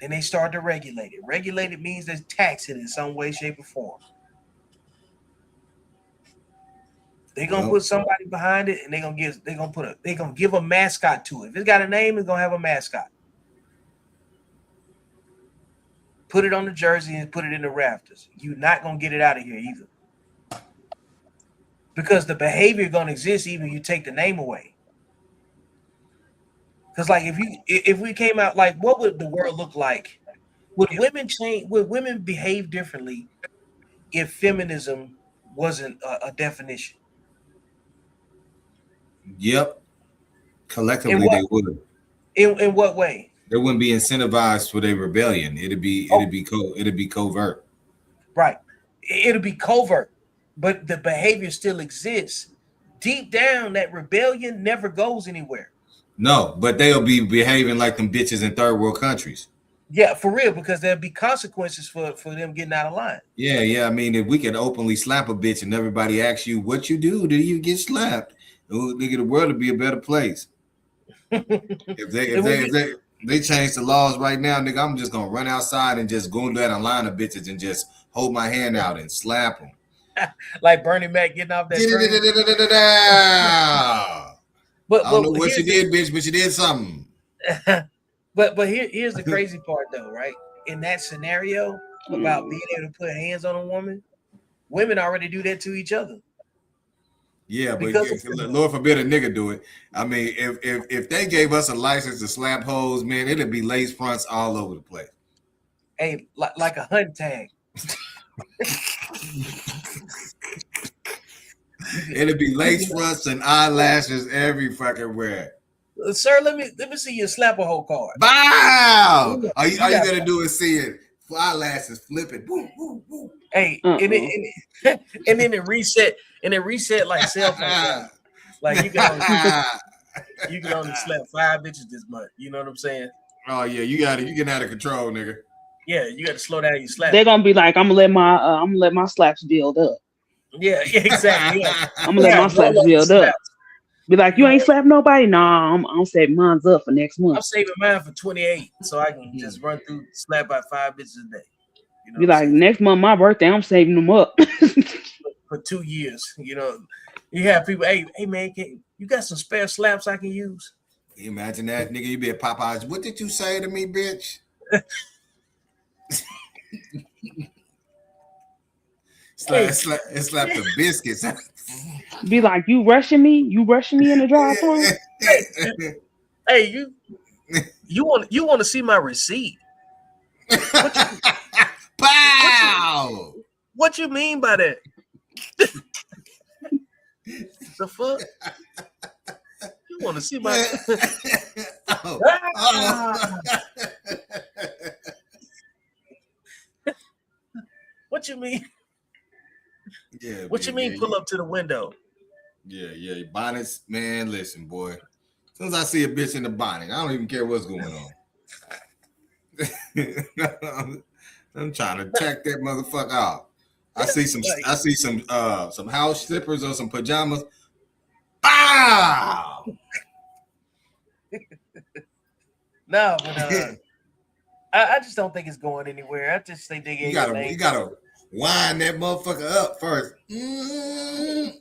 then they start to regulate it. Regulate it means they tax it in some way, shape, or form. They're gonna put somebody behind it, and they're gonna give a mascot to it. If it's got a name, it's gonna have a mascot. Put it on the jersey and put it in the rafters. You're not gonna get it out of here either, because the behavior gonna exist even if you take the name away. Because like if we came out, like, what would the world look like? Would women change? Would women behave differently if feminism wasn't a definition? Yep. Collectively, they would. In what way? They wouldn't be incentivized for their rebellion. It'd be covert. Right. It'll be covert, but the behavior still exists. Deep down, that rebellion never goes anywhere. No, but they'll be behaving like them bitches in third world countries. Yeah, for real, because there'll be consequences for them getting out of line. Yeah. I mean, if we could openly slap a bitch and everybody asks you what you do you get slapped, nigga, the world would be a better place. If they change the laws right now, nigga, I'm just gonna run outside and just go into that line of bitches and just hold my hand out and slap them. Like Bernie Mac getting off that train. I don't know what you did, bitch, but you did something. But here's the crazy part, though, right? In that scenario about being able to put hands on a woman, women already do that to each other. Yeah, but Lord forbid a nigga do it. I mean, if they gave us a license to slap hoes, man, it'd be lace fronts all over the place. Hey, like a hunt tag. It'll be lace fronts and eyelashes every fucking where. Sir, let me see you slap a whole card. Wow! All you got gotta do is see it. Eyelashes flip it. Woo, woo, woo. Hey, and then it reset like cell phone time. Like you can only slap 5 bitches this month. You know what I'm saying? Oh yeah, you getting out of control, nigga. Yeah, you got to slow down your slap. They're gonna be like, I'm gonna let my slaps build up. Yeah, exactly. Yeah. I'm gonna let my slaps build up. Be like, you ain't slapped nobody? Nah, I'm saving mine up for next month. I'm saving mine for 28, so I can just run through, slap by 5 bitches a day. You know be like, next month my birthday, I'm saving them up for 2 years. You know, you have people. Hey man, you got some spare slaps I can use? You imagine that, nigga. You be at Popeyes. What did you say to me, bitch? slap the biscuits. Be like, you rushing me? You rushing me in the drive-thru? Hey, you want to see my receipt? Pow! What you mean by that? The fuck? You want to see my? What you mean? Yeah. What you mean? Pull up to the window? Yeah. Bonnets, man. Listen, boy. As soon as I see a bitch in the bonnet, I don't even care what's going on. I'm trying to check that motherfucker out. I see some house slippers or some pajamas. Bow! No, but I just don't think it's going anywhere. I just think they you gotta wind that motherfucker up first. Mm.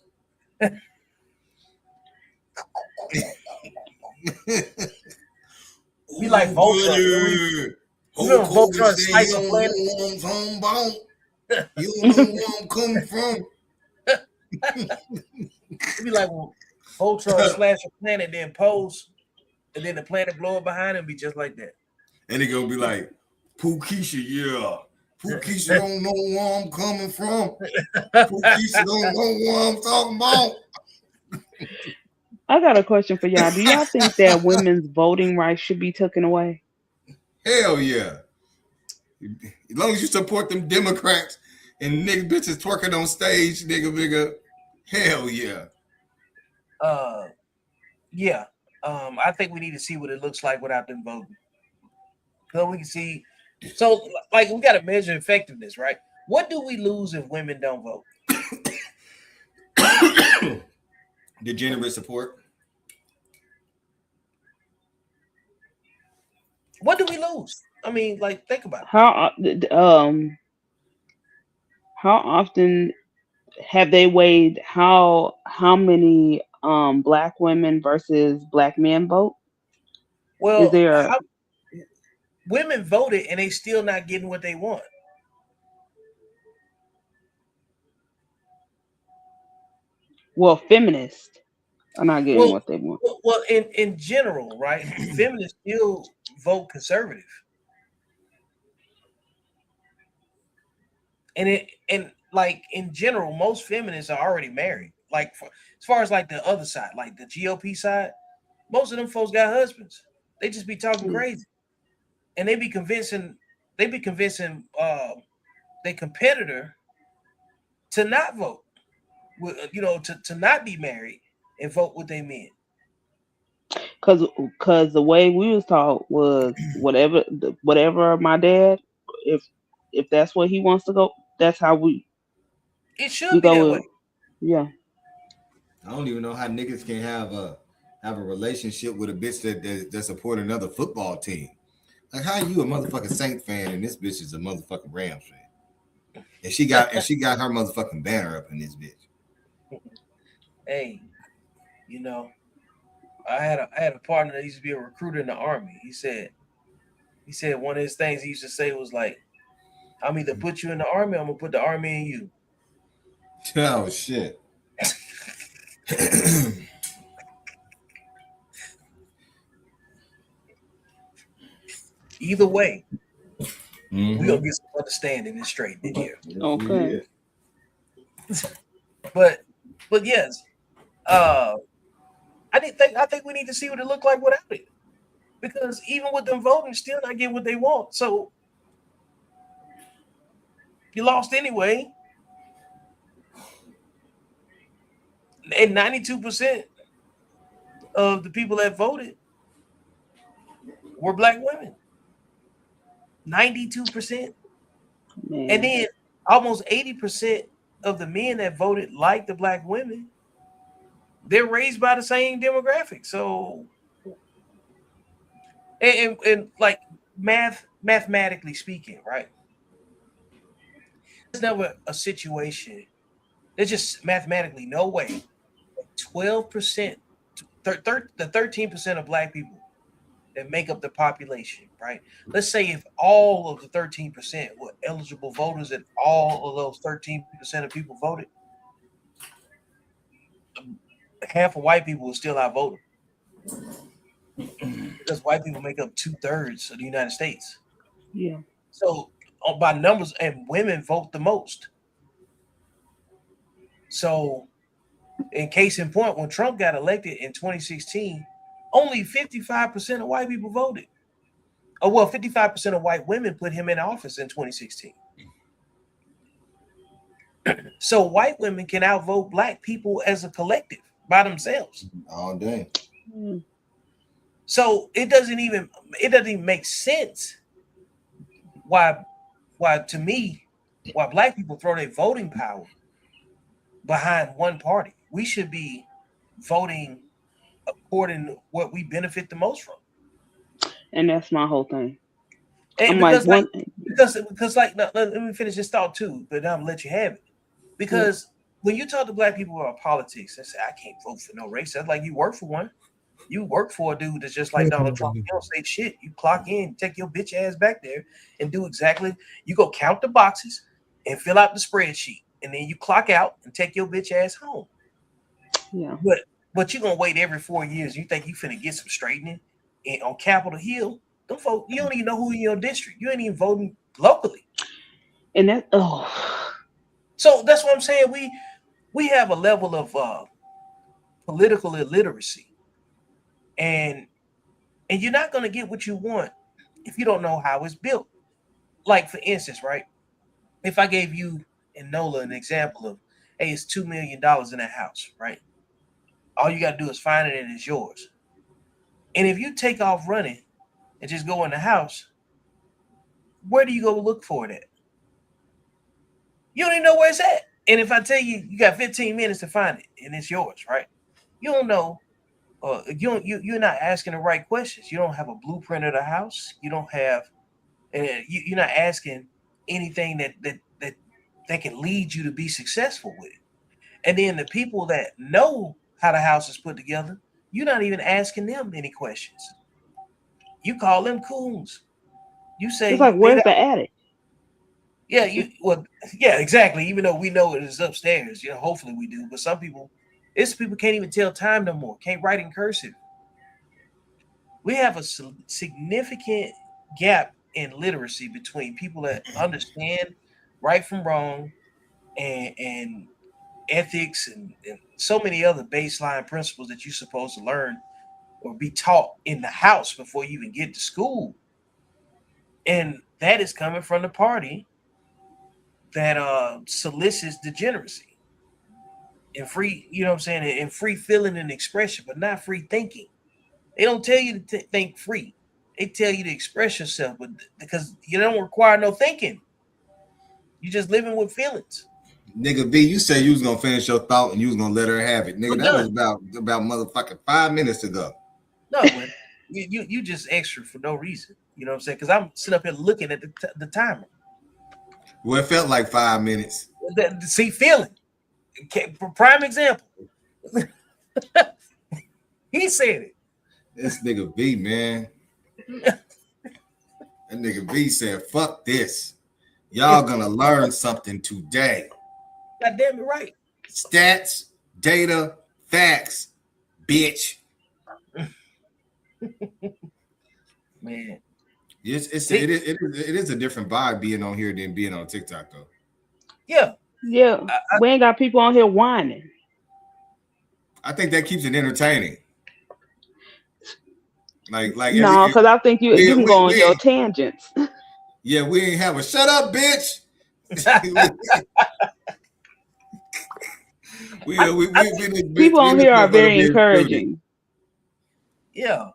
We like Voltron. You know Voltron slice of planet? You don't know where I'm coming from. It'd be like Voltron slash a planet, then pose, and then the planet blow up behind him, be just like that. And he gonna be like, Pookeisha, yeah. Pookeisha don't know where I'm coming from. Pookeisha don't know what I'm talking about. I got a question for y'all. Do y'all think that women's voting rights should be taken away? Hell yeah. As long as you support them Democrats and nigga bitches twerking on stage, nigga. Hell yeah. Yeah. I think we need to see what it looks like without them voting. So we can see. So, like, we got to measure effectiveness, right? What do we lose if women don't vote? Degenerate support. What do we lose? I mean, like, think about it. How often have they weighed how many black women versus black men vote? Well, is there women voted and they still not getting what they want? Well, feminists are not getting what they want. Well, in general, right? Feminists still vote conservative. And like in general, most feminists are already married. Like as far as like the other side, like the GOP side, most of them folks got husbands. They just be talking crazy, and they be convincing their competitor to not vote, to not be married and vote with their men. Because the way we was taught was whatever my dad, if that's what he wants to go, that's how it should be that way. Yeah. I don't even know how niggas can have a relationship with a bitch that support another football team. Like, how are you a motherfucking Saint fan and this bitch is a motherfucking Rams fan? And she got her motherfucking banner up in this bitch. Hey, I had a partner that used to be a recruiter in the Army. He said one of his things he used to say was like, I'm either put you in the Army or I'm gonna put the Army in you. Oh shit. Either way. We gonna get some understanding and straight in here. Okay. But yes, I think we need to see what it looked like without it, because even with them voting, still not getting what they want. So you lost anyway, and 92% of the people that voted were black women. 92%, Man. and then almost 80% of the men that voted like the black women, they're raised by the same demographic. So, and like mathematically speaking, right? There's never a situation. There's just mathematically no way. 12%, the 13% of black people that make up the population, right? Let's say if all of the 13% were eligible voters and all of those 13% of people voted, half of white people will still outvote them, because white people make up 2/3 of the United States. Yeah. So by numbers, and women vote the most. So in case in point, when Trump got elected in 2016, only 55% of white people voted. Oh, well, 55% of white women put him in office in 2016. So white women can outvote black people as a collective by themselves. All day. Mm. So it doesn't even make sense why to me, why black people throw their voting power behind one party. We should be voting according to what we benefit the most from. And that's my whole thing. And I'm because like, because like, no, let me finish this thought too, but I'm gonna let you have it. Because when you talk to black people about politics, they say, I can't vote for no race. That's like, you work for one. You work for a dude that's just like Donald Trump. You don't say shit. You clock in, take your bitch ass back there and do exactly. You go count the boxes and fill out the spreadsheet, and then you clock out and take your bitch ass home. yeah. But you're gonna wait every 4 years. You think you finna get some straightening on Capitol Hill? Don't vote. You don't even know who in your district. You ain't even voting locally. And that So that's what I'm saying. We have a level of political illiteracy, and you're not gonna get what you want if you don't know how it's built. Like, for instance, right? If I gave you and Nola an example of, hey, it's $2 million in that house, right? All you gotta do is find it and it's yours. And if you take off running and just go in the house, where do you go look for it at? You don't even know where it's at. And if I tell you you got 15 minutes to find it and it's yours, right? You don't know. You're not asking the right questions. You don't have a blueprint of the house. You don't have. You're not asking anything that can lead you to be successful with it. And then the people that know how the house is put together, you're not even asking them any questions. You call them coons. You say, it's like, where's the attic? yeah, exactly. Even though we know it is upstairs, hopefully we do. But some people can't even tell time no more. Can't write in cursive. We have a significant gap in literacy between people that understand right from wrong, and ethics, and so many other baseline principles that you're supposed to learn or be taught in the house before you even get to school. And that is coming from the party that solicits degeneracy and free, you know what I'm saying, and free feeling and expression, but not free thinking. They don't tell you to think free. They tell you to express yourself, but because you don't require no thinking. You just living with feelings. Nigga B, you said you was gonna finish your thought and you was gonna let her have it. Nigga, I'm that done. was about motherfucking 5 minutes ago. No, man, you just extra for no reason. You know what I'm saying? Because I'm sitting up here looking at the timer. Well, it felt like 5 minutes. See, feeling. Prime example. He said it. This nigga B, man. That nigga B said, fuck this. Y'all gonna learn something today. God damn it, right. Stats, data, facts, bitch. Man. It is a different vibe being on here than being on TikTok though. Yeah, Yeah, we ain't got people on here whining. I think that keeps it entertaining. Like No, because I think you can go on your tangents. Yeah, we ain't have a shut up, bitch. People on here are very encouraging. Yeah.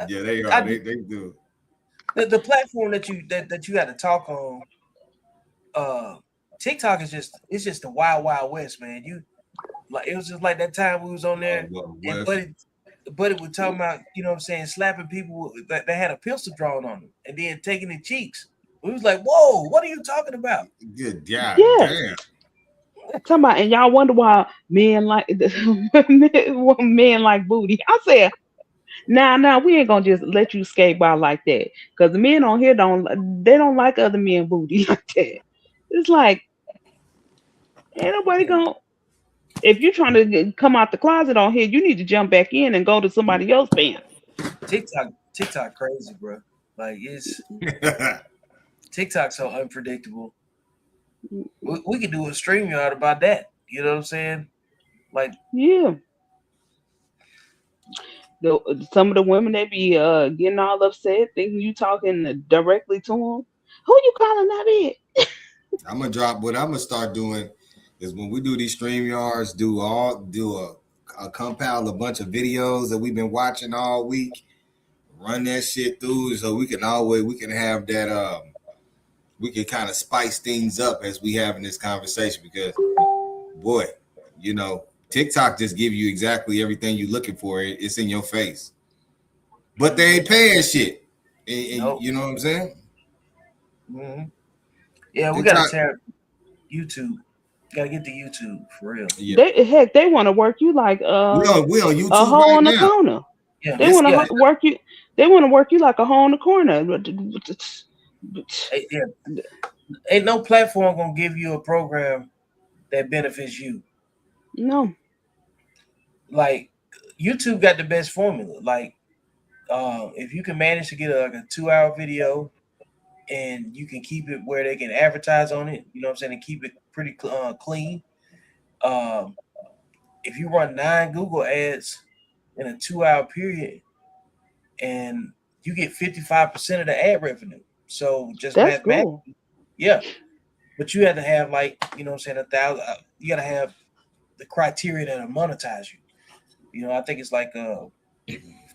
Yeah, they are. They do. The platform that you got to talk on, TikTok is just the wild west, man. It was just like that time we was on there, and Buddy was talking about, you know what I'm saying, slapping people that had a pistol drawn on them and then taking their cheeks. We was like, whoa, what are you talking about? Good God, yeah. Damn. Talking about, and y'all wonder why men like booty. I said, nah, we ain't gonna just let you skate by like that. Because the men on here don't like other men booty like that. It's like, ain't nobody gonna. If you're trying to come out the closet on here, you need to jump back in and go to somebody else's pants. TikTok crazy, bro. Like it's TikTok so unpredictable. We could do a StreamYard about that. You know what I'm saying? Like, yeah. Some of the women, they be getting all upset, thinking you talking directly to them. Who you calling that it? I'm gonna drop. What I'm gonna start doing is when we do these StreamYards, do a compile a bunch of videos that we've been watching all week. Run that shit through so we can have that we can kind of spice things up as we having this conversation, because boy, you know, TikTok just give you exactly everything you're looking for. It's in your face, but they ain't paying shit. And nope. You know what I'm saying? Mm-hmm. Yeah, we TikTok, gotta tear YouTube. Gotta get to YouTube for real. Yeah. They want to work you like we on YouTube a hole right in the now. corner. Yeah, they want to work you. They want to work you like a hole in the corner. Ain't no platform gonna give you a program that benefits you. No. Like YouTube got the best formula. Like if you can manage to get a 2-hour video and you can keep it where they can advertise on it, you know what I'm saying, and keep it pretty clean. If you run 9 Google ads in a 2-hour period and you get 55% of the ad revenue. So just that's mathematically, cool. Yeah. But you have to have, like, you know what I'm saying, 1,000. You got to have the criteria that'll monetize you. You know, I think it's like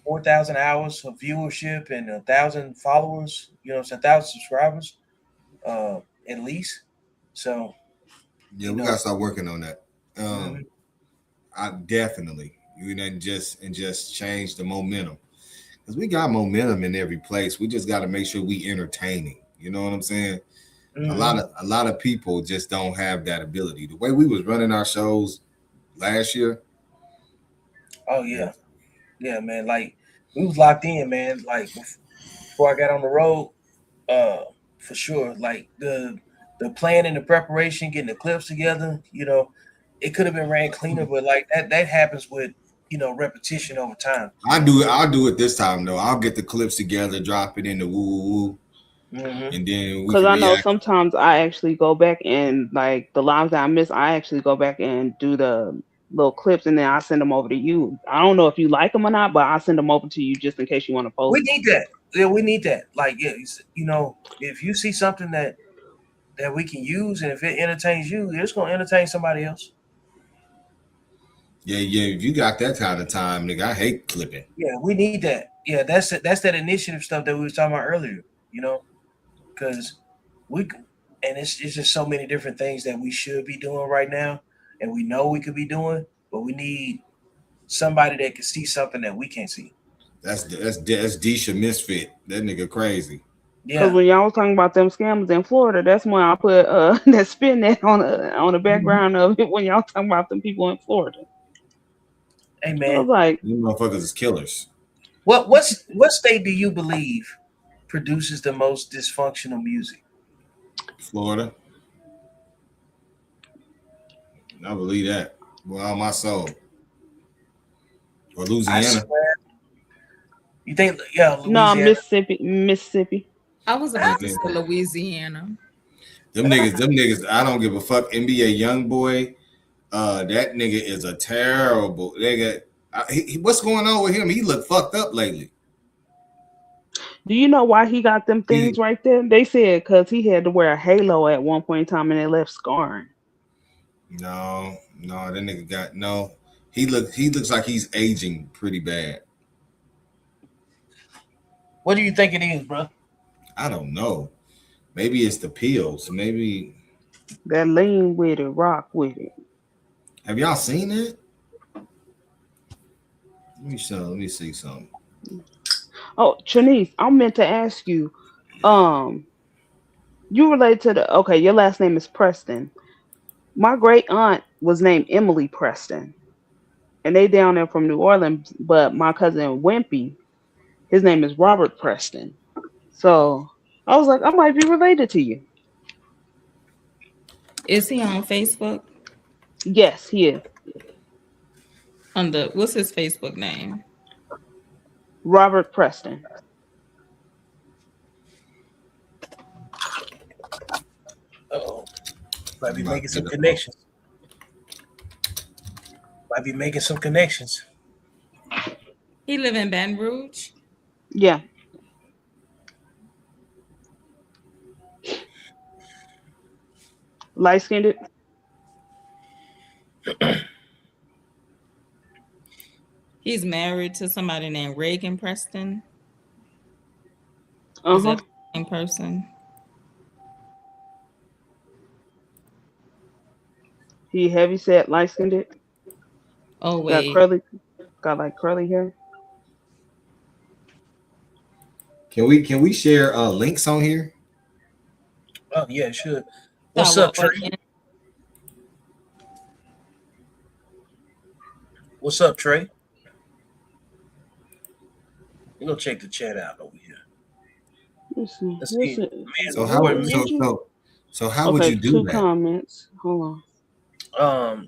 4,000 hours of viewership and 1,000 followers. You know, it's 1,000 subscribers, at least. So yeah, we gotta start working on that. I definitely, and just change the momentum, because we got momentum in every place. We just got to make sure we entertaining. You know what I'm saying? A lot of people just don't have that ability. The way we was running our shows last year. Oh yeah, man. Like we was locked in, man. Like before I got on the road, for sure. Like the planning, the preparation, getting the clips together. You know, it could have been ran cleaner, but like that happens with, you know, repetition over time. I'll do it this time though. I'll get the clips together, drop it in the woo. And then because I know sometimes I actually go back and, like, the lives that I miss, I actually go back and do the little clips and then I send them over to you. I don't know if you like them or not, but I send them over to you just in case you want to post. We need that. Yeah, we need that. Like, yeah, you know, if you see something that we can use, and if it entertains you, it's gonna entertain somebody else. Yeah. If you got that kind of time, nigga, I hate clipping. Yeah, we need that. Yeah, that's that initiative stuff that we was talking about earlier. You know, because it's just so many different things that we should be doing right now, and we know we could be doing, but we need somebody that can see something that we can't see. That's Disha Misfit. That nigga crazy. Yeah. Because when y'all was talking about them scammers in Florida, that's when I put that spin that on the background of it when y'all talking about them people in Florida. Hey man, I was like, these motherfuckers is killers. What state do you believe produces the most dysfunctional music? Florida. I believe that. Well, my soul. Or Louisiana. You think? Yeah, No, Louisiana. Mississippi. I was about to say Louisiana. Them niggas. I don't give a fuck. NBA young boy. That nigga is a terrible nigga. What's going on with him? He look fucked up lately. Do you know why he got them He- things right there? They said because he had to wear a halo at one point in time and it left scarring. No, that nigga got no. He looks like he's aging pretty bad. What do you think it is, bro? I don't know. Maybe it's the pills. Maybe That lean with it, rock with it. have y'all seen it? Let me see something. Oh, Trinice, I meant to ask you. You relate to the okay? Your last name is Preston. My great aunt was named Emily Preston, and they down there from New Orleans. But my cousin Wimpy, his name is Robert Preston. So I was like, I might be related to you. Is he on Facebook? Yes, he is. What's his Facebook name? Robert Preston. Oh, might be Might making some be the- connections. Might be making some connections. He live in Baton Rouge. Yeah. Light skinned. He's married to somebody named Reagan Preston. Is Uh-huh. that the same person? He heavy set, light skinned. Oh Got wait, got like curly hair. Can we share links on here? Oh yeah, it should. What's Start up, Trey? walking. What's up, Trey? You go check the chat out over here. Let's see. Let's see. Man, So how boy, would man, so how would Okay, you do two that? comments. Hold on.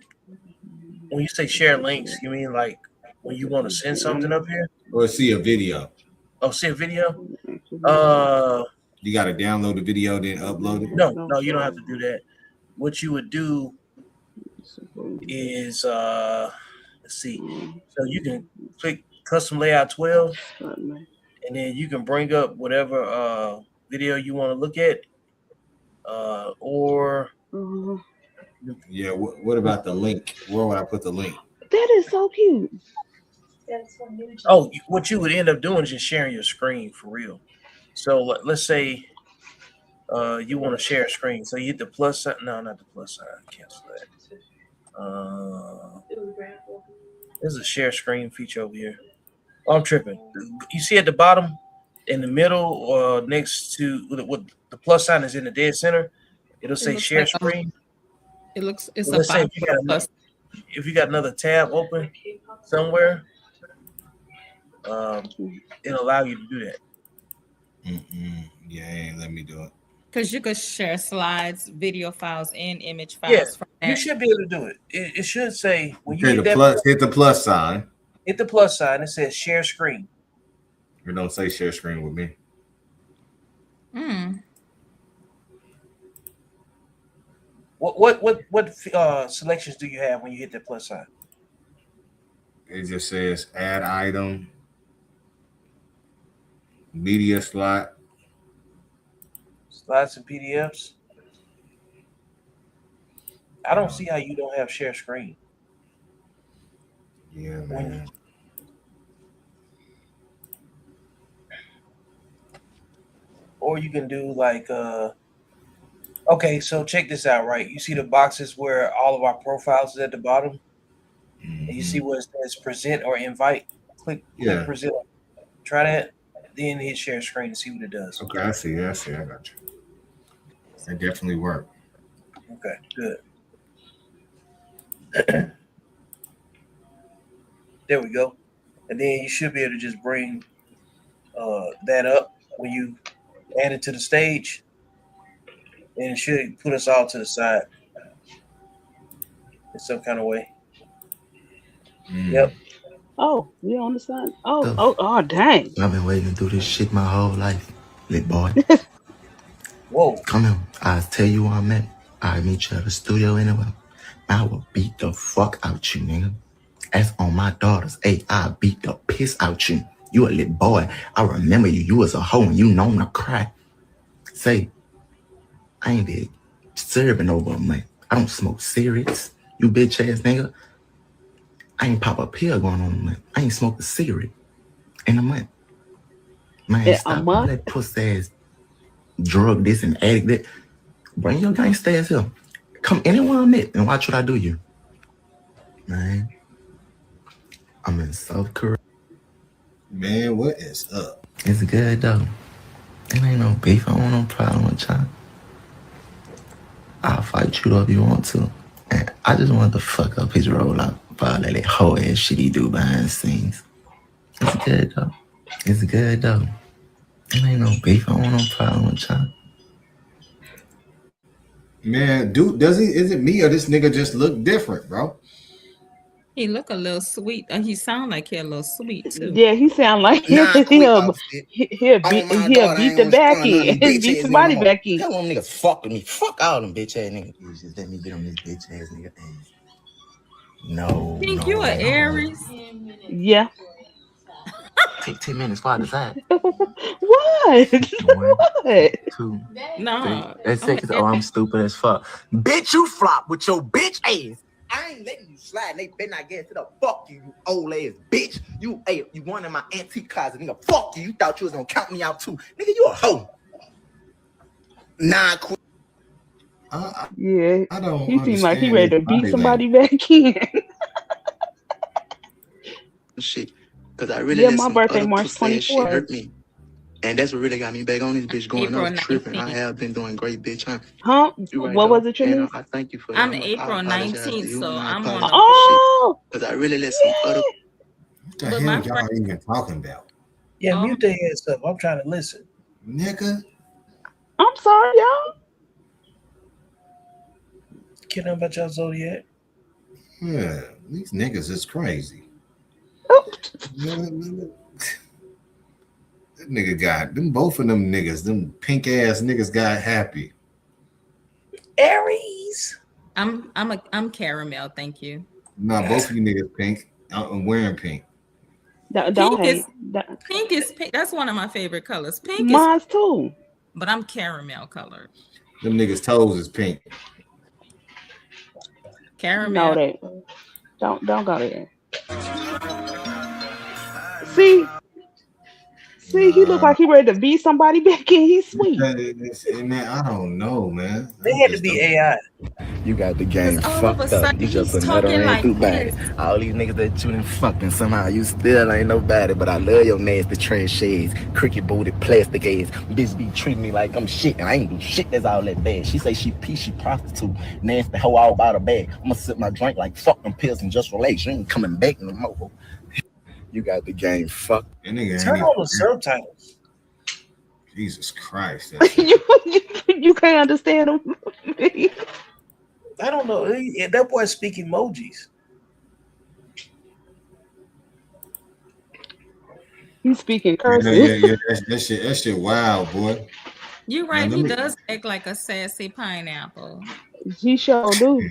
when you say share links, you mean like when you want to send something up here? Or see a video? Oh, see a video? You got to download the video then upload it. No, you don't have to do that. What you would do is let's see. So you can click custom layout 12 and then you can bring up whatever video you want to look at. Or Yeah. What about the link? Where would I put the link? That is so cute. what you would end up doing is just sharing your screen for real. So let's say you want to share a screen. So you hit the plus sign. No, not the plus sign. Cancel that. There's a share screen feature over here. Oh, I'm tripping. You see at the bottom, in the middle, next to what the plus sign is in the dead center. It'll say looks share like a- screen. It's Let's a say box if you got plus. if you got another tab open somewhere, it'll allow you to do that. Yeah, let me do it. Because you could share slides, video files, and image files Yeah, from you that. should be able to do it. It should say when you Okay, hit the that plus, hit the plus sign. hit the plus sign, it says share screen. Or don't say share screen with me. Mm. What selections do you have when you hit that plus sign? It just says add item, media slot. Slides and PDFs. I don't see how you don't have share screen. Yeah, man. Or you can do like okay, so check this out, right? You see the boxes where all of our profiles is at the bottom, and you see where it says present or invite. Click Yeah. present. Try that, then hit share screen and see what it does. Okay, I see. I got you. That definitely worked. Okay, good. There we go. And then you should be able to just bring that up when you add it to the stage. And it should put us all to the side in some kind of way. Yep. Oh, we on the side. Oh, dang. I've been waiting to do this shit my whole life, lit boy. Whoa. Come here. I'll tell you where I'm at. I'll meet you at the studio anyway. I will beat the fuck out you, nigga. That's on my daughters. Hey, I'll beat the piss out you. You a little boy. I remember you. You was a hoe and you known to cry. Say, I ain't been serving over, man. I don't smoke cigarettes. You bitch ass nigga. I ain't pop a pill going on, man. I ain't smoked a cigarette in a month. Man, stop all that pussy ass drug this and addict that. Bring your gangsta ass here. Come anywhere I'm at and watch what I do you. Man, I'm in South Korea. Man, what is up? It's good though. It ain't no beef. I don't want no problem with y'all. I'll fight you though if you want to. And I just want to fuck up his rollout for all that whole ass shit he do behind the scenes. It's good though. It's good though. It ain't no beef. I don't want no problem with y'all. Man, dude, does he? Is it me or this nigga just look different, bro? He look a little sweet. He sound like he a little sweet too. Yeah, he sound like he'll beat the back end. Beat somebody back in. That one niggas fuck with me. Fuck all them bitch ass niggas. You just let me get on this bitch ass nigga ass. No. Think you an Aries? Yeah. Take 10 minutes. Why does that? What? 1, 2, No. 3. That's 6. Oh, I'm stupid as fuck. Bitch, you flop with your bitch ass. I ain't letting you slide. They better not get to the fuck you old ass bitch. You one in my antique closet, nigga. Fuck you. You thought you was gonna count me out too, nigga. You a hoe. Nah, quit. Yeah. I don't. He seems like he ready to beat somebody back in. Shit, because I really my birthday March 24th. Shit hurt me, and that's what really got me back on this bitch going. April I was tripping. 19th. I have been doing great, bitch. Huh? Right what was it, Trinity? I thank you for that. I'm April 19th, so I'm on. Oh, because I really let some other. What the hell y'all even talking about? Yeah, mute their ass up. I'm trying to listen. Nigga. I'm sorry, y'all. Kidding about your zodiac? Yeah, these niggas is crazy. Oh. That nigga got them. Both of them niggas, them pink ass niggas, got happy. Aries. I'm caramel. Thank you. Nah, both of you niggas pink. I'm wearing pink. Don't hate. Pink is pink. That's one of my favorite colors. Pink Mine's too. But I'm caramel colored. Them niggas' toes is pink. Caramel. No, don't go there. See, he look like he ready to beat somebody back in. He's sweet. Man, I don't know, man. They had to be AI. You got the game fucked up. You just another ran through body. All these niggas that you done fucked and somehow you still ain't nobody. But I love your nasty trash shades, cricket booted, plastic ass. Bitch be treating me like I'm shit and I ain't do shit that's all that bad. She say she prostitute, nasty hoe all about her bag. I'ma sip my drink like fuck them pills and just relax. You ain't coming back no more. You got the game fucked. Turn on the subtitles. Jesus Christ. you can't understand him. I don't know. That boy speak emojis. He's speaking cursive. Yeah. That shit wild, boy. You're right. He does act like a sassy pineapple. He sure do.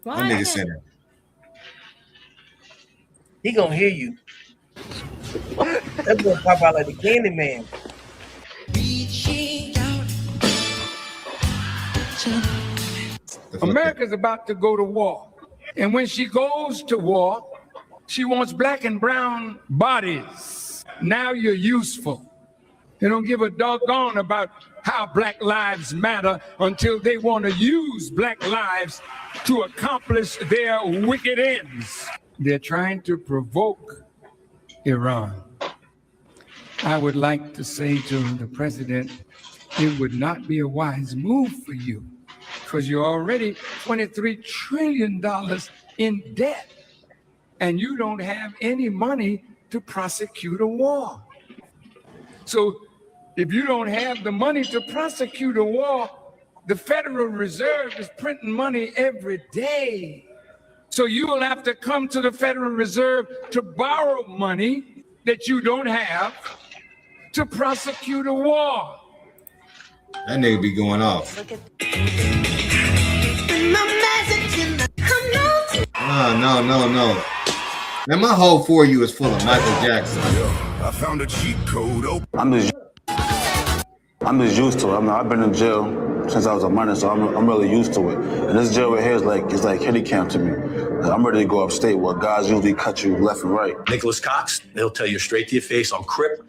Why? That nigga said that. He gonna hear you. That boy pop out like the Candy Man. America's about to go to war. And when she goes to war, she wants black and brown bodies. Now you're useful. They don't give a doggone about how Black lives matter until they want to use Black lives to accomplish their wicked ends. They're trying to provoke Iran. I would like to say to the president, it would not be a wise move for you because you're already $23 trillion in debt and you don't have any money to prosecute a war. So if you don't have the money to prosecute a war, the Federal Reserve is printing money every day. So you will have to come to the Federal Reserve to borrow money that you don't have to prosecute a war. That nigga be going off. No. Man, my whole For You is full of Michael Jackson. I found a cheat code. Oh, I'm just used to it. I've been in jail since I was a minor, so I'm really used to it. And this jail right here is like kitty camp to me. I'm ready to go upstate where guys usually cut you left and right. Nicholas Cox, he'll tell you straight to your face, I'm Crip.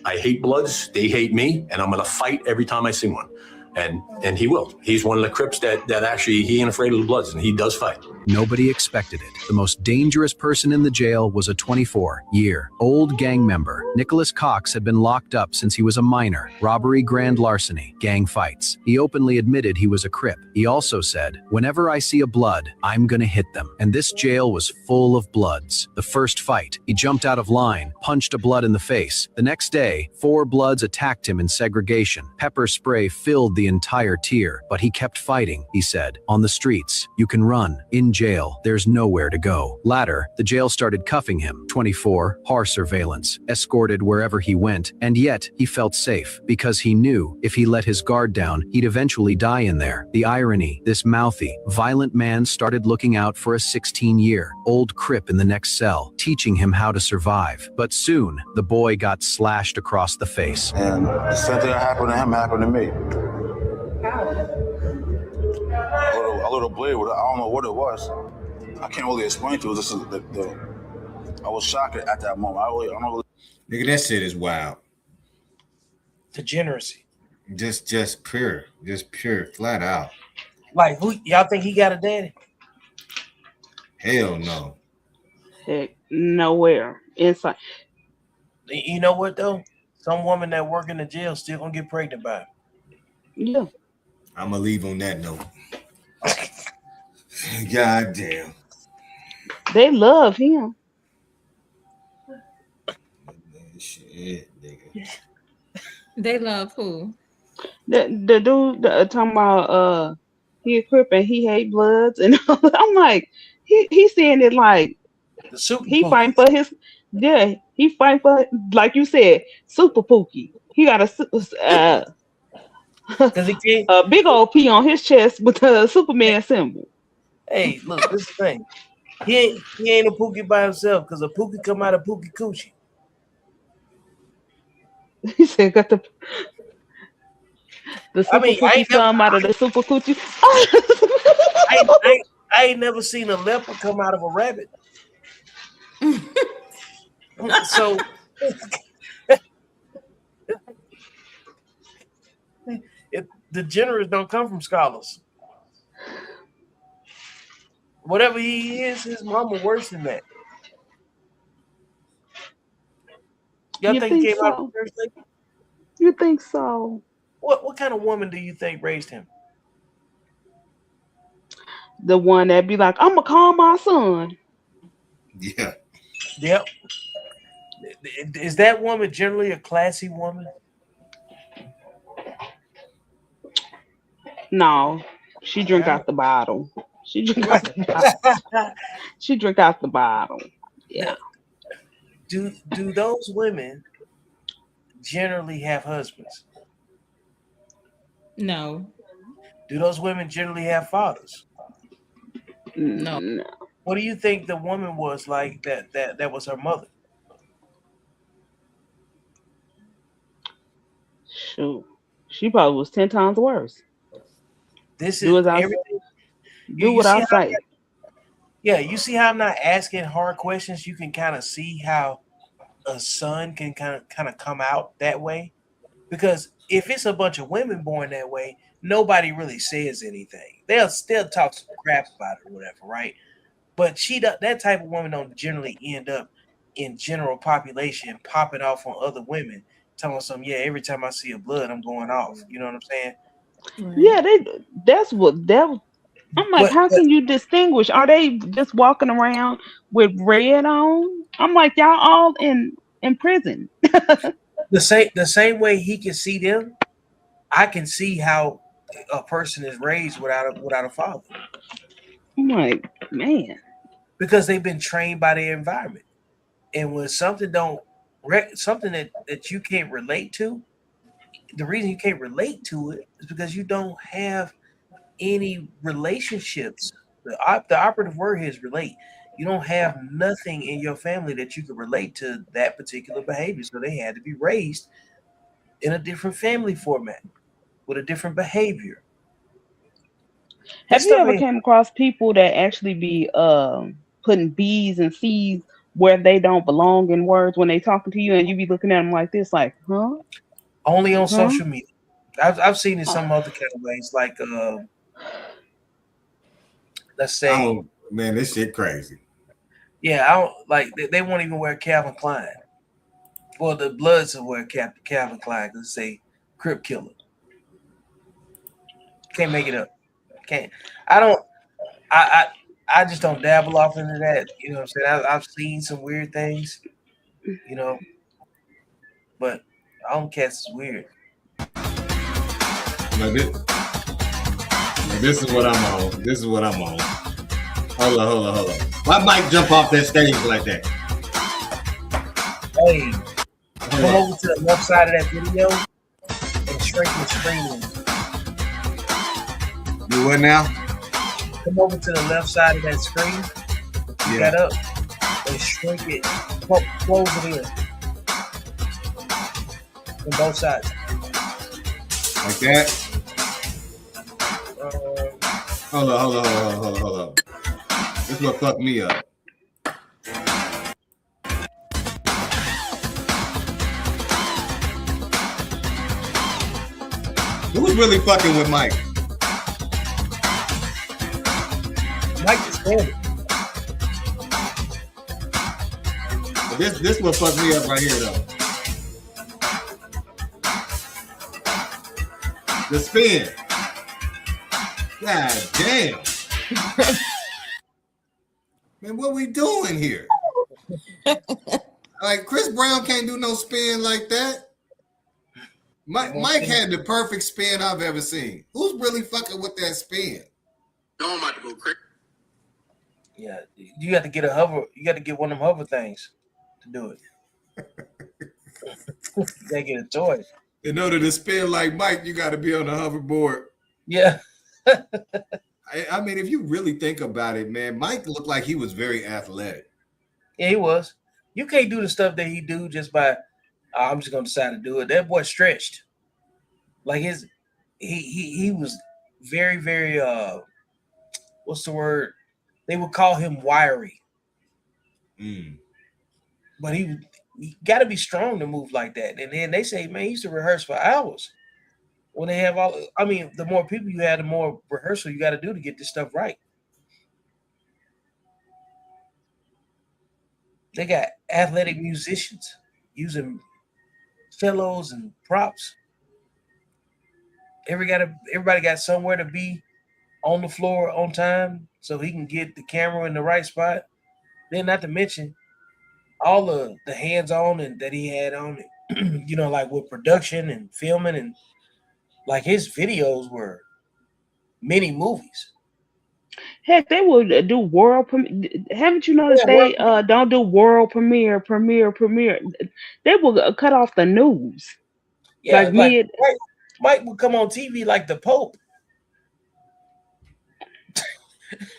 I hate Bloods, they hate me, and I'm gonna fight every time I see one. And he will. He's one of the Crips that actually, he ain't afraid of the Bloods, and he does fight. Nobody expected it. The most dangerous person in the jail was a 24-year-old gang member. Nicholas Cox had been locked up since he was a minor. Robbery, grand larceny, gang fights. He openly admitted he was a Crip. He also said, whenever I see a Blood, I'm gonna hit them. And this jail was full of Bloods. The first fight, he jumped out of line, punched a Blood in the face. The next day, 4 Bloods attacked him in segregation. Pepper spray filled the entire tier, but he kept fighting. He said, on the streets, you can run. In jail, there's nowhere to go. Later, the jail started cuffing him. 24, harsh surveillance, escorted wherever he went, and yet he felt safe because he knew if he let his guard down, he'd eventually die in there. The irony, this mouthy, violent man started looking out for a 16-year-old Crip in the next cell, teaching him how to survive. But soon, the boy got slashed across the face. And the same thing that happened to him happened to me. A little blade, I don't know what it was. I can't really explain to you. This is I was shocked at that moment. I don't really. Nigga, that shit is wild. Degeneracy. Just pure, flat out. Like, who y'all think he got a daddy? Hell no. Heck, nowhere inside. You know what though? Some woman that work in the jail still gonna get pregnant by him. Yeah. I'm gonna leave on that note. God damn. They love him. Shit, nigga. They love who? The dude talking about he a Crip and he hate Bloods, and I'm like, he saying it like The super he Pookie. fighting for his he fighting for, like you said, Super Pookie. He got Cause he can't. a big old P on his chest with the Superman symbol. Hey, look, this is the thing. He ain't a Pookie by himself, because a Pookie come out of Pookie Coochie. He said got the Super Pookie come out of the Super Coochie. I ain't never seen a leopard come out of a rabbit. So the generous don't come from scholars. Whatever he is, his mama worse than that. Y'all You think he think came out of so? a first lady? You think so? What kind of woman do you think raised him? The one that be like, I'm gonna call my son. Yeah. Yep. Is that woman generally a classy woman? No, she drink out the bottle. She drink out the bottle. She drink out the bottle. Yeah. Do those women generally have husbands? No. Do those women generally have fathers? No. What do you think the woman was like that was her mother? Shoot. She probably was 10 times worse. This Do is as I everything. Do what I say. Yeah, you see how I'm not asking hard questions. You can kind of see how a son can kind of come out that way, because if it's a bunch of women born that way, nobody really says anything. They'll still talk some crap about it or whatever, right? But that type of woman don't generally end up in general population popping off on other women, telling some, yeah, every time I see a blood, I'm going off. You know what I'm saying? Right. Yeah, that's what that. I'm like, how can you distinguish? Are they just walking around with red on? I'm like, y'all all in prison. The same way he can see them, I can see how a person is raised without a father. I'm like, man. because they've been trained by their environment. And when something something that you can't relate to, the reason you can't relate to it is because you don't have any relationships. The operative word here is relate. You don't have nothing in your family that you could relate to that particular behavior. So they had to be raised in a different family format with a different behavior. Have This you stuff ever ain't- came across people that actually be putting B's and C's where they don't belong in words when they talking to you, and you be looking at them like this, like, huh? Only on Huh? social media. I've seen it some other kind of ways, like let's say, Oh man, this shit crazy. yeah, I don't like they won't even wear Calvin Klein. Well, the Bloods will wear Calvin Klein because they say Crip Killer. Can't make it up. Can't. I don't. I just don't dabble off into that. You know what I'm saying? I've seen some weird things. You know, but I don't catch is weird. Now this is what I'm on. This is what I'm on. Hold on. Why Mike jump off that stage like that? Hey, come over to the left side of that video and shrink the screen. Do what now? Come over to the left side of that screen. You got up and shrink it. Close it in. On both sides. Like that. Hold on. This what fucked me up. Who's really fucking with Mike? Mike is standing. This what fucked me up right here though. The spin. God damn. Man, what we doing here? Like Chris Brown can't do no spin like that. Mike had the perfect spin I've ever seen. Who's really fucking with that spin? No, I'm about to go crazy. Yeah, you got to get a hover. You got to get one of them hover things to do it. You got to get a toy. In order to spin like Mike, you got to be on the hoverboard. Yeah. I mean, if you really think about it, man, Mike looked like he was very athletic. Yeah, he was. You can't do the stuff that he do just by, I'm just gonna decide to do it. That boy stretched. Like he was very, very what's the word? They would call him wiry. But he got to be strong to move like that. And then they say, man, he used to rehearse for hours. When they have the more people you have, the more rehearsal you got to do to get this stuff right. They got athletic musicians using fellows and props. Everybody got somewhere to be on the floor on time so he can get the camera in the right spot. Then not to mention all the hands-on and that he had on it, like with production and filming, and like his videos were mini movies. Heck, they would do world premiere. Haven't you noticed they don't do world premiere? They will cut off the news. Yeah, like Mike would come on TV like the Pope.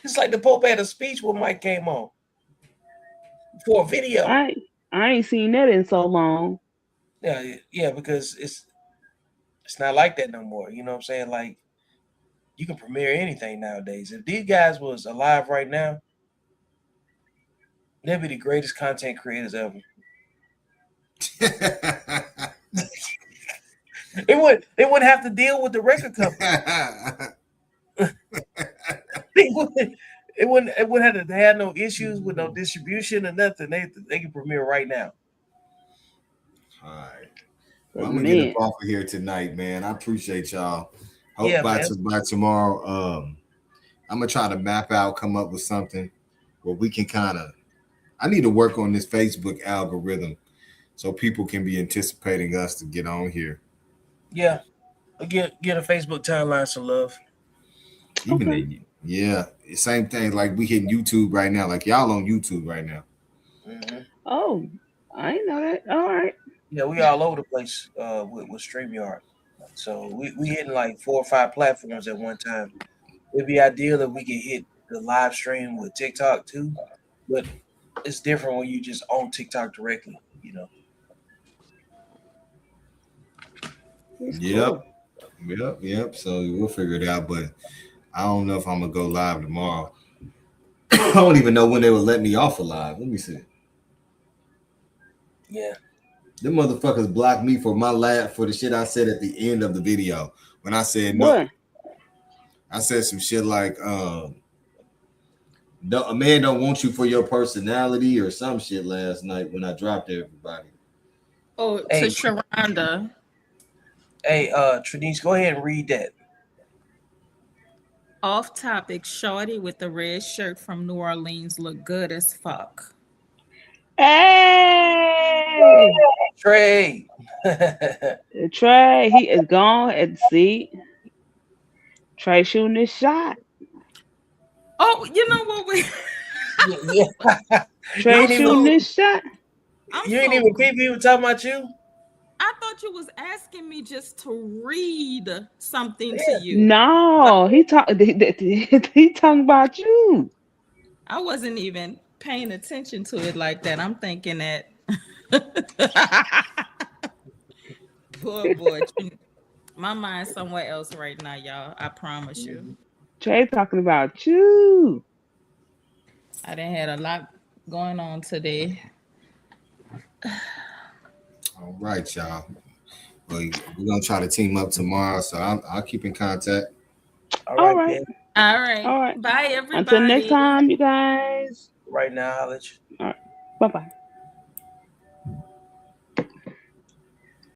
It's like the Pope had a speech when Mike came on for a video. I ain't seen that in so long. Yeah, because it's not like that no more. You know what I'm saying? Like, you can premiere anything nowadays. If these guys was alive right now, they'd be the greatest content creators ever. They wouldn't have to deal with the record company. It wouldn't have to have no issues with no distribution or nothing. They can premiere right now. All right. Well, I'm gonna get up off of here tonight, man. I appreciate y'all. Hope by tomorrow, I'm gonna try to map out, come up with something where we can I need to work on this Facebook algorithm so people can be anticipating us to get on here. Yeah, get a Facebook timeline some love. Even Yeah, same thing. Like we hitting YouTube right now. Like y'all on YouTube right now. Mm-hmm. Oh, I ain't know that. All right. Yeah, we all over the place with StreamYard. So we hitting like 4 or 5 platforms at one time. It'd be ideal if we could hit the live stream with TikTok too, but it's different when you just own TikTok directly, you know. It's Yep. cool. Yep. So we'll figure it out. But I don't know if I'm gonna go live tomorrow. I don't even know when they would let me off of live. Let me see. Yeah. Them motherfuckers blocked me for the shit I said at the end of the video. When I said no, What? I said some shit like a man don't want you for your personality or some shit last night when I dropped everybody. Oh, to Hey. Sharonda. Hey, Trinice, go ahead and read that. Off topic, Shorty with the red shirt from New Orleans look good as fuck. Hey, Trey. Trey, he is gone at the seat. Trey shooting his shot. Oh, you know what? Yeah. Trey ain't shooting even- his shot. You ain't even people talking about you? I thought you was asking me just to read something to you. No, he talking about you. I wasn't even paying attention to it like that. I'm thinking that. boy, my mind's somewhere else right now, y'all. I promise you. Trey talking about you. I done had a lot going on today. All right, y'all. Well, we're gonna try to team up tomorrow, so I'll keep in contact. All right. All right. All right. Bye, everybody. Until next time, you guys. Right now, I'll let you. All right. Bye-bye.